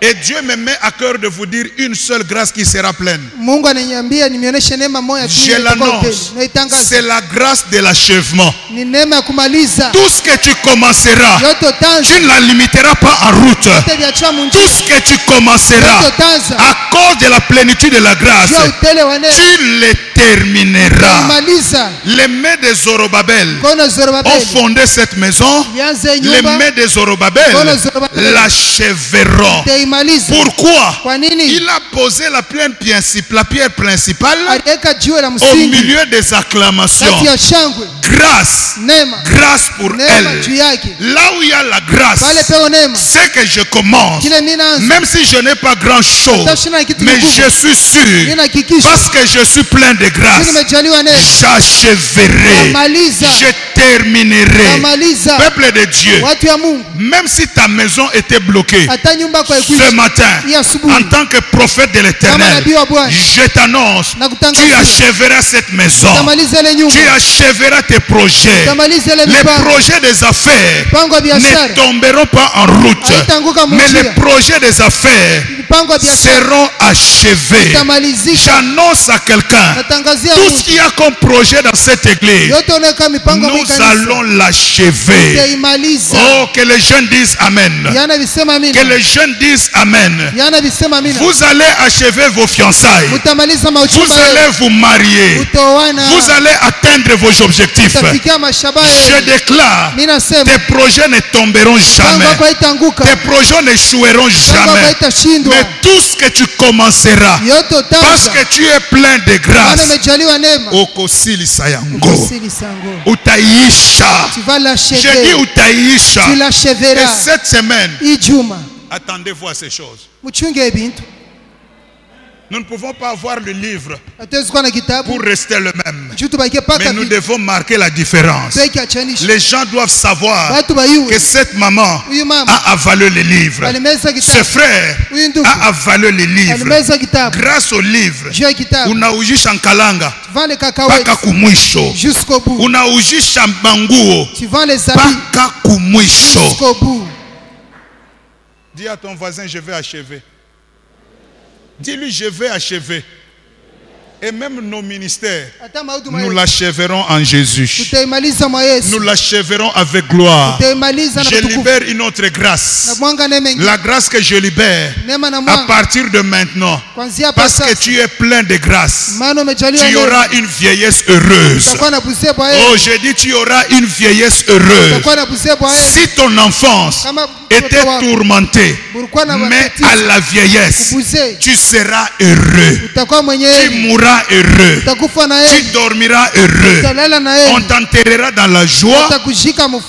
Et Dieu me met à cœur de vous dire une seule grâce qui sera pleine. Mungu ananiambia nimeonyeshe neema moja tu Je itakuwa upendo. l'annonce. Naitangaza. C'est la grâce de l'achèvement. Ni neema ya kumaliza. Tout ce que tu commenceras, Yote utaanza. tu ne la limiteras pas en route. Yote viachwa Tout munjini. ce que tu commenceras, Yote utaanza. à cause de la plénitude de la grâce, Jua utele wa neema. tu les termineras. Maliza. Les mains de Zorobabel Kono ont Zorobabeli. fondé cette maison. Vianze Les nyumba. mains de Zorobabel Kono Zorobabeli. l'achèveront. Itaimaliza. Pourquoi? Kwa nini? Il a posé la pierre principale Aliweka jiwe la au msingi milieu des acclamations. kati ya shangwe. Grâce. Neema. Grâce pour Neema juu elle. yake. Là où il y a la grâce, Pale peo neema. c'est que je commence. Kile mimi naanza. Même si je n'ai pas grand chose, Hata sina kitu mais kikubwa. je suis sûr, Ninahakikisha. parce que je suis plein de Mimi grâce, nimejaliwa neema. j'achèverai, Namaliza. je terminerai. Namaliza. Peuple de Dieu, Watu ya Mungu. même si ta maison était bloquée, Hata nyumba yako ce haikuishi. matin, Hii asubuhi. en tant que prophète de Kama l'Éternel, nabii wa Bwana. je t'annonce, Na tu kutangazia. achèveras cette maison, Utamaliza ile nyumba. tu achèveras tes projets. Utamaliza ile Les mipango. projets des affaires Mipango ya biashara. ne tomberont pas en route, Haitaanguka mais mjia. les projets des affaires seront achevés. J'annonce à quelqu'un, tout ce qu'il y a comme projet dans cette église, nous allons l'achever. Oh, que les jeunes disent Amen. Que les jeunes disent Amen. Vous allez achever vos fiançailles. Vous allez vous marier. Vous allez atteindre vos objectifs. Je déclare, tes projets ne tomberont jamais. Tes projets n'échoueront jamais. Mais tout ce que tu commenceras, parce que tu es plein de grâce, Utaisha. Je dis Utaisha. Et cette semaine, attendez-vous à ces choses. Nous ne pouvons pas avoir le livre pour rester le même. Mais nous devons marquer la différence. Les gens doivent savoir que cette maman a avalé le livre. Ce frère a avalé le livre. Grâce au livre, unaujisha nkalanga mpaka kumwisho. Unaujisha manguo mpaka kumwisho. Dis à ton voisin, je vais achever. Dis-lui, je vais achever. Et même nos ministères, nous l'achèverons en Jésus. Nous l'achèverons avec gloire. Je libère une autre grâce. La grâce que je libère à partir de maintenant. Parce que tu es plein de grâce. Tu auras une vieillesse heureuse. Oh, je dis, tu auras une vieillesse heureuse. Si ton enfance était tourmentée, mais à la vieillesse, tu seras heureux. Tu mourras heureux. Tu dormiras heureux. On t'enterrera dans la joie.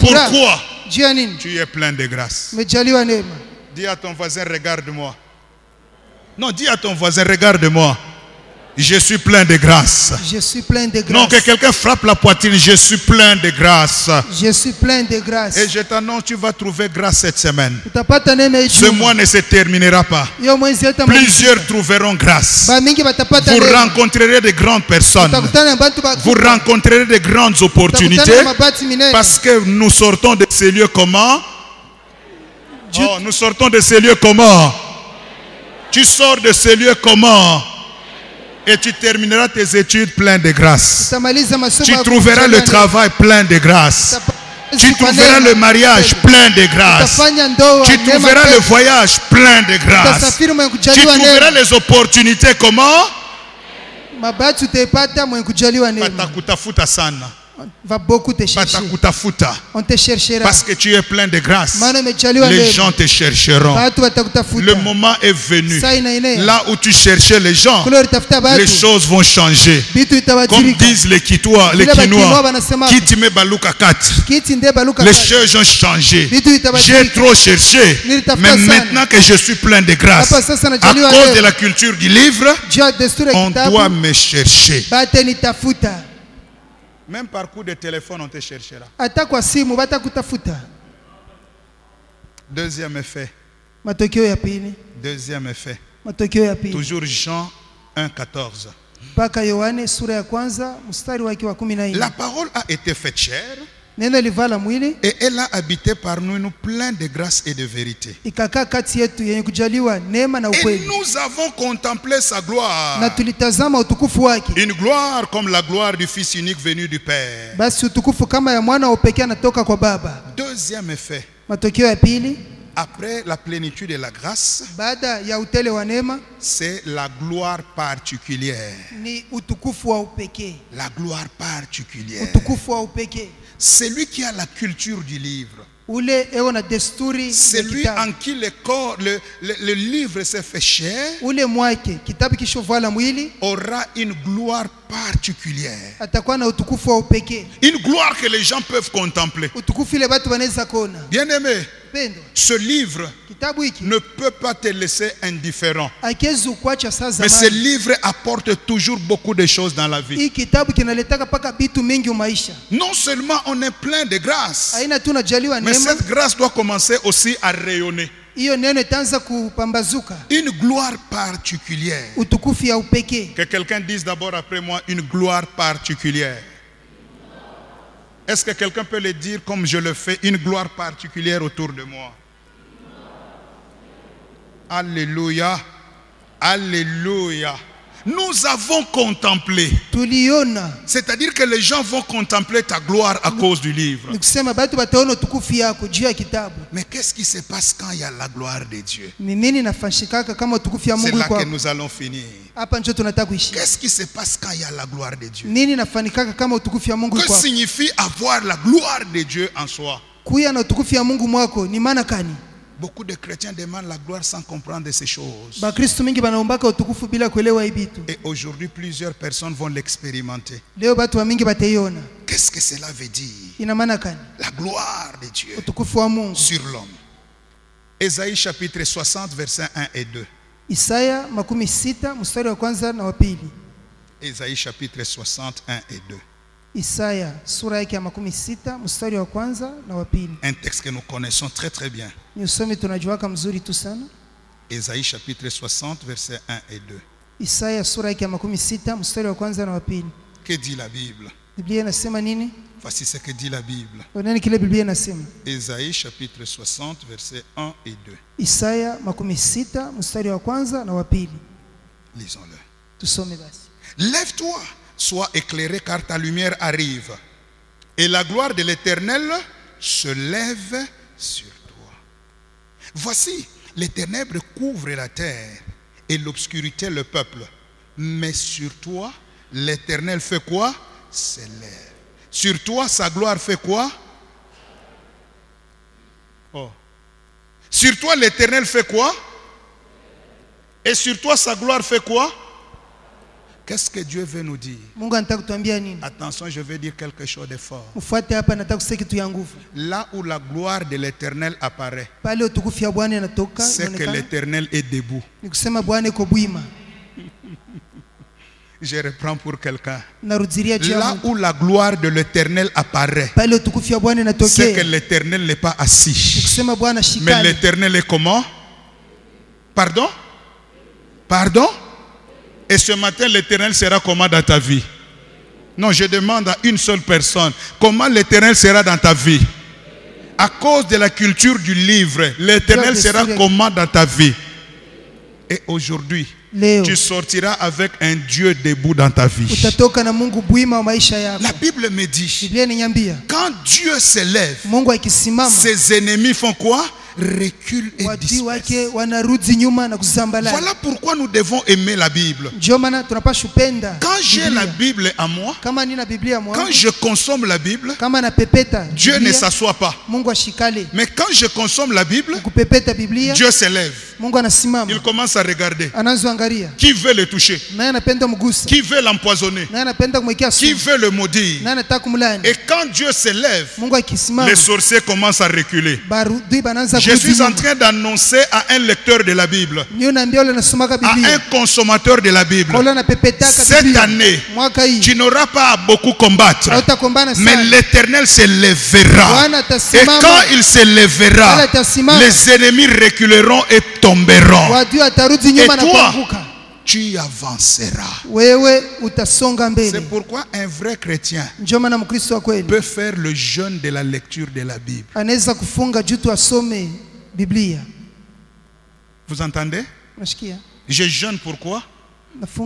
Pourquoi? Tu es plein de grâce. Dis à ton voisin, regarde-moi. Non, dis à ton voisin, regarde-moi. Je suis plein de grâce. Je suis plein de grâce. Non, que quelqu'un frappe la poitrine. Je suis plein de grâce. Je suis plein de grâce. Et je t'annonce, tu vas trouver grâce cette semaine. Ce mois ne se terminera pas. Plusieurs trouveront grâce. Vous rencontrerez de grandes personnes. Vous rencontrerez de grandes opportunités. Parce que nous sortons de ces lieux comment? Oh, nous sortons de ces lieux comment? Tu sors de ces lieux comment? Et tu termineras tes études plein de grâce. Tu trouveras le travail plein de grâce. Tu trouveras le mariage plein de grâce. Tu trouveras le voyage plein de grâce. Tu trouveras les opportunités comment? Patakutafuta sana. Va beaucoup te chercher. On te cherchera. Parce que tu es plein de grâce. Les gens te chercheront. Le moment est venu. Là où tu cherchais les gens, les choses vont changer. Comme disent les Kinois, Kitime Baluka 4. Les choses ont changé. J'ai trop cherché. Mais maintenant que je suis plein de grâce, à cause de la culture du livre, on doit me chercher. Même par coup de téléphone, on te cherchera. Deuxième effet. Deuxième effet. Toujours Jean 1,14. La parole a été faite chair. Et elle a habité par nous plein de grâce et de vérité. Et nous avons contemplé sa gloire. Une gloire comme la gloire du Fils unique venu du Père. Deuxième effet. Après la plénitude de la grâce, c'est la gloire particulière. La gloire particulière. C'est lui qui a la culture du livre. C'est lui en qui le livre s'est fait chair. Aura une gloire particulière. Une gloire que les gens peuvent contempler. Bien aimé, ce livre ne peut pas te laisser indifférent. Mais ce livre apporte toujours beaucoup de choses dans la vie. Non seulement on est plein de grâce, mais cette grâce doit commencer aussi à rayonner. Une gloire particulière. Que quelqu'un dise d'abord après moi, une gloire particulière. Est-ce que quelqu'un peut le dire comme je le fais, une gloire particulière autour de moi? Alléluia. Alléluia. Nous avons contemplé. C'est-à-dire que les gens vont contempler ta gloire à cause du livre. Mais qu'est-ce qui se passe quand il y a la gloire de Dieu? C'est là que nous allons finir. Qu'est-ce qui se passe quand il y a la gloire de Dieu? Que signifie avoir la gloire de Dieu en soi? Beaucoup de chrétiens demandent la gloire sans comprendre ces choses. Et aujourd'hui, plusieurs personnes vont l'expérimenter. Qu'est-ce que cela veut dire? La gloire de Dieu sur l'homme. Ésaïe chapitre 60, versets 1 et 2. Ésaïe chapitre 60, 1 et 2. Un texte que nous connaissons très très bien. Ésaïe chapitre 60 versets 1 et 2. Que dit la Bible? Voici ce que dit la Bible. Ésaïe chapitre 60 versets 1 et 2. Lisons-le. Lève-toi, sois éclairé car ta lumière arrive. Et la gloire de l'Éternel se lève sur toi. Voici, les ténèbres couvrent la terre et l'obscurité le peuple. Mais sur toi, l'Éternel fait quoi? S'élève. Sur toi, sa gloire fait quoi? Oh. Sur toi, l'Éternel fait quoi? Et sur toi, sa gloire fait quoi? Qu'est-ce que Dieu veut nous dire? Attention, je vais dire quelque chose de fort. Là où la gloire de l'Éternel apparaît, c'est que l'Éternel est debout. Je reprends pour quelqu'un. Là où la gloire de l'Éternel apparaît, c'est que l'Éternel n'est pas assis. Mais l'Éternel est comment? Pardon? Pardon? Et ce matin, l'Éternel sera comment dans ta vie? Non, je demande à une seule personne. Comment l'Éternel sera dans ta vie? À cause de la culture du livre, l'Éternel sera comment dans ta vie? Et aujourd'hui, tu sortiras avec un Dieu debout dans ta vie. La Bible me dit, quand Dieu s'élève, ses ennemis font quoi? Recule et disperse. Voilà pourquoi nous devons aimer la Bible. Quand j'ai la Bible à moi, quand je consomme la Bible, Dieu ne s'assoit pas. Mais quand je consomme la Bible, Dieu s'élève. Il commence à regarder. Qui veut le toucher? Qui veut l'empoisonner? Qui veut le maudire? Et quand Dieu s'élève, les sorciers commencent à reculer. Je suis en train d'annoncer à un lecteur de la Bible, à un consommateur de la Bible, cette année, tu n'auras pas à beaucoup combattre, mais l'Éternel se lèvera. Et quand il se lèvera, les ennemis reculeront et tomberont. Et toi, tu avanceras. C'est pourquoi un vrai chrétien peut faire le jeûne de la lecture de la Bible. Vous entendez? Je jeûne pourquoi?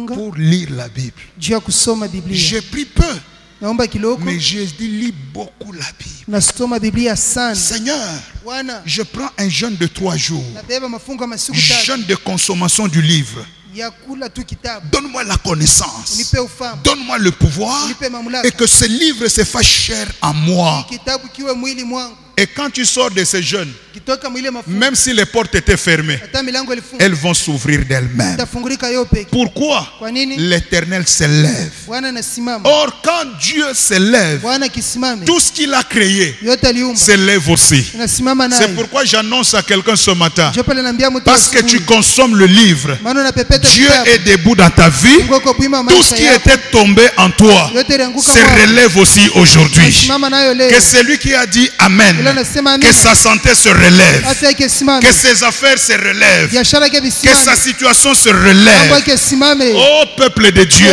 Pour lire la Bible. J'ai pris peu, mais j'ai dit lis beaucoup la Bible. Seigneur, je prends un jeûne de 3 jours. Jeûne de consommation du livre. Donne-moi la connaissance, donne-moi le pouvoir, et que ce livre se fasse cher à moi. Et quand tu sors de ce jeûne, même si les portes étaient fermées, elles vont s'ouvrir d'elles-mêmes. Pourquoi? L'Éternel s'élève. Or, quand Dieu s'élève, tout ce qu'il a créé s'élève aussi. C'est pourquoi j'annonce à quelqu'un ce matin, parce que tu consommes le livre, Dieu est debout dans ta vie. Tout ce qui était tombé en toi se relève aussi aujourd'hui. Que celui qui a dit Amen Que sa santé se relève. Que ses affaires se relèvent. Que sa situation se relève. Oh peuple de Dieu,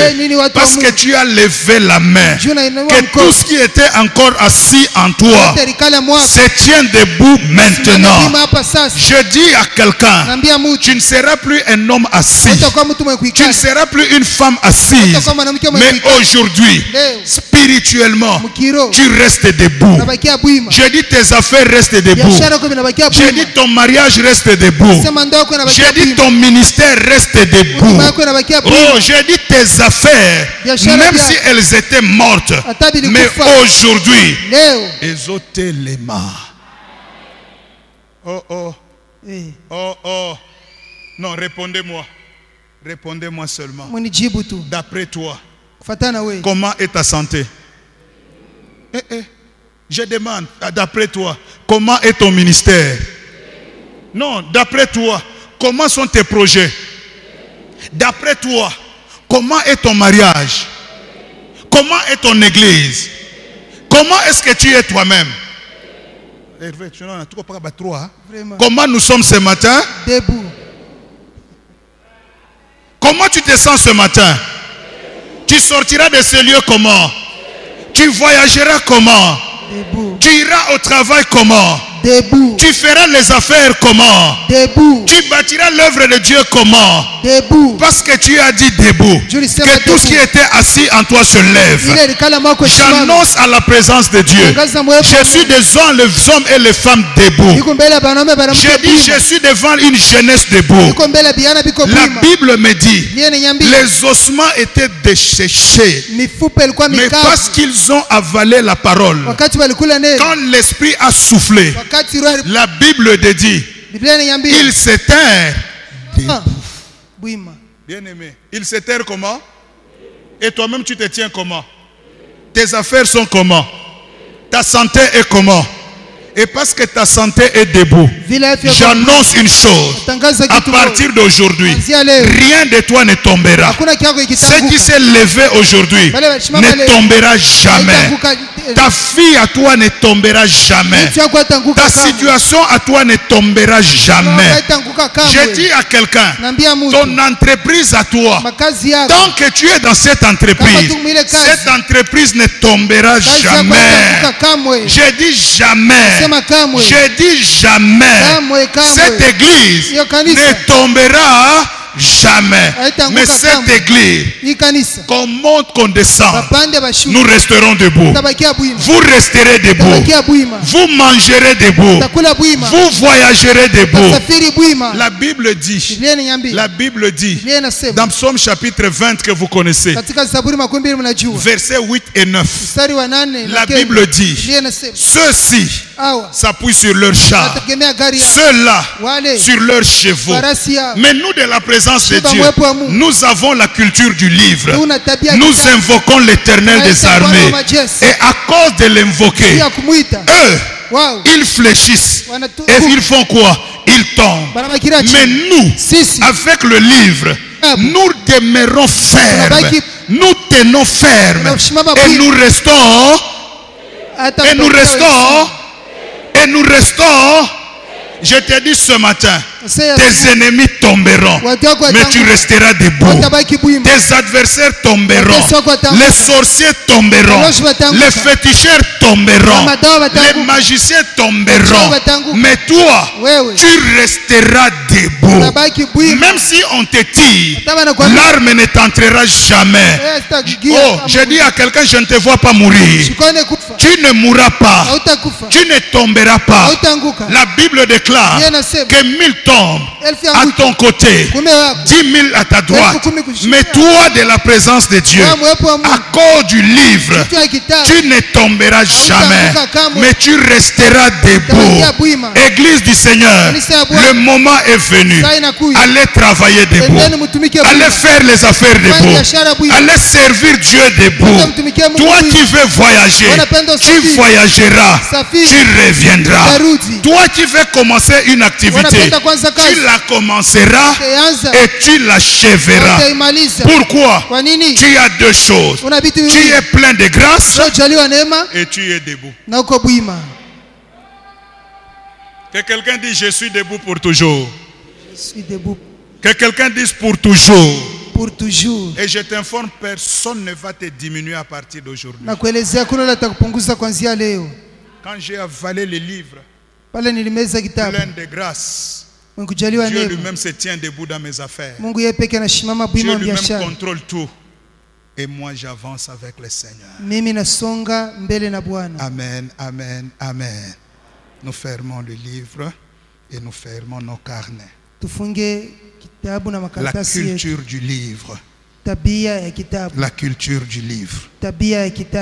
parce que tu as levé la main, que tout ce qui était encore assis en toi se tient debout maintenant. Je dis à quelqu'un, tu ne seras plus un homme assis, tu ne seras plus une femme assise, mais aujourd'hui, spirituellement, tu restes debout. Je dis tes affaires restent debout. Je dis ton mariage reste debout. Je dis ton ministère reste debout. Oh, je dis tes affaires, même si elles étaient mortes, mais aujourd'hui, Ezotelema. Oh, oh. Oh, oh. Non, répondez-moi. Répondez-moi seulement. D'après toi, comment est ta santé? Je demande, d'après toi, comment est ton ministère? Non, d'après toi, comment sont tes projets? D'après toi, comment est ton mariage? Comment est ton église? Comment est-ce que tu es toi-même? Comment nous sommes ce matin? Debout. Comment tu te sens ce matin? Tu sortiras de ce lieu comment? Tu voyageras comment? Debout. Tu iras au travail comment? Debout. Tu feras les affaires comment? Debout. Tu bâtiras l'œuvre de Dieu comment? Debout. Parce que tu as dit debout. Que tout ce qui était assis en toi se lève. J'annonce à la présence de Dieu. Je suis devant les hommes et les femmes debout. Je dis, je suis devant une jeunesse debout. La Bible me dit, les ossements étaient desséchés, mais parce qu'ils ont avalé la parole, quand l'esprit a soufflé, la Bible te dit, il s'éteint debout. Bien-aimé, il s'éteint comment? Et toi-même tu te tiens comment? Tes affaires sont comment? Ta santé est comment? Et parce que ta santé est debout, j'annonce une chose. À partir d'aujourd'hui, rien de toi ne tombera. Ce qui s'est levé aujourd'hui ne tombera jamais. Ta fille à toi ne tombera jamais. Ta situation à toi ne tombera jamais. Je dis à quelqu'un, ton entreprise à toi, tant que tu es dans cette entreprise ne tombera jamais. Je dis jamais. Je dis jamais. Cette église ne tombera jamais. Mais cette église, qu'on monte, qu'on descend, nous resterons debout. Vous resterez debout. Vous mangerez debout. Vous voyagerez debout. La Bible dit, dans Psaume chapitre 20 que vous connaissez, versets 8 et 9, la Bible dit, ceux-ci s'appuient sur leurs chars, ceux-là sur leurs chevaux. Mais nous, de la présence de Dieu, nous avons la culture du livre. Nous invoquons l'Éternel des armées. Et à cause de l'invoquer, eux, ils fléchissent. Et ils font quoi? Ils tombent. Mais nous, avec le livre, nous demeurons fermes. Nous tenons ferme. Et nous restons. Et nous restons. Je te dis ce matin, tes ennemis tomberont, mais tu resteras debout. Tes adversaires tomberont, les sorciers tomberont, les féticheurs tomberont, les magiciens tomberont, mais toi, tu resteras debout. Même si on te tire, l'arme ne t'entrera jamais. Oh, je dis à quelqu'un, je ne te vois pas mourir. Tu ne mourras pas, tu ne tomberas pas. La Bible déclare que 1000 tombent à ton côté, 10 000 à ta droite, mais toi, de la présence de Dieu, à cause du livre, tu ne tomberas jamais, mais tu resteras debout. Église du Seigneur, le moment est venu. Allez travailler debout, allez faire les affaires debout, allez servir Dieu debout. Toi qui veux voyager, tu voyageras, tu reviendras. Toi qui veux commencer une activité, tu la commenceras et tu l'achèveras. Pourquoi? Tu as deux choses. Tu es plein de grâce et tu es debout. Que quelqu'un dise je suis debout pour toujours. Je suis debout. Que quelqu'un dise pour toujours. Pour toujours. Et je t'informe, personne ne va te diminuer à partir d'aujourd'hui. Quand j'ai avalé les livres plein de grâce, Dieu lui-même se tient debout dans mes affaires. Dieu lui-même contrôle tout. Et moi j'avance avec le Seigneur. Amen, amen, amen. Nous fermons le livre et nous fermons nos carnets. La culture du livre. La culture du livre.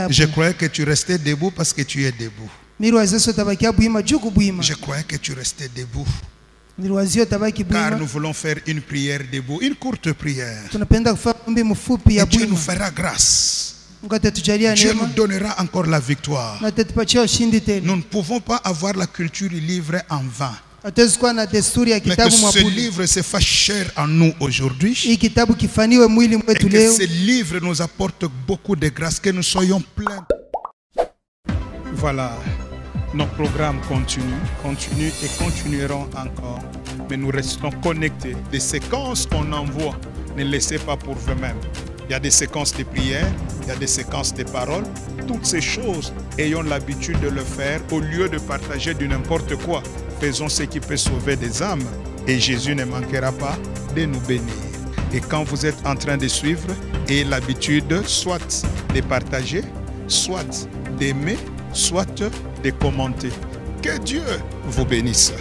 Je croyais que tu restais debout parce que tu es debout. Je croyais que tu restais debout. Car nous voulons faire une prière debout, une courte prière. Et Dieu nous fera grâce. Dieu nous donnera encore la victoire. Nous ne pouvons pas avoir la culture du livre en vain. Mais que ce livre se fasse cher en nous aujourd'hui. Et que ce livre nous apporte beaucoup de grâce, que nous soyons pleins. Voilà, nos programmes continuent et continueront encore. Mais nous restons connectés. Des séquences qu'on envoie, ne laissez pas pour vous-même. Il y a des séquences de prières, il y a des séquences de paroles. Toutes ces choses, ayons l'habitude de le faire au lieu de partager du n'importe quoi. Faisons ce qui peut sauver des âmes et Jésus ne manquera pas de nous bénir. Et quand vous êtes en train de suivre, ayez l'habitude soit de partager, soit d'aimer, soit de commenter. Que Dieu vous bénisse.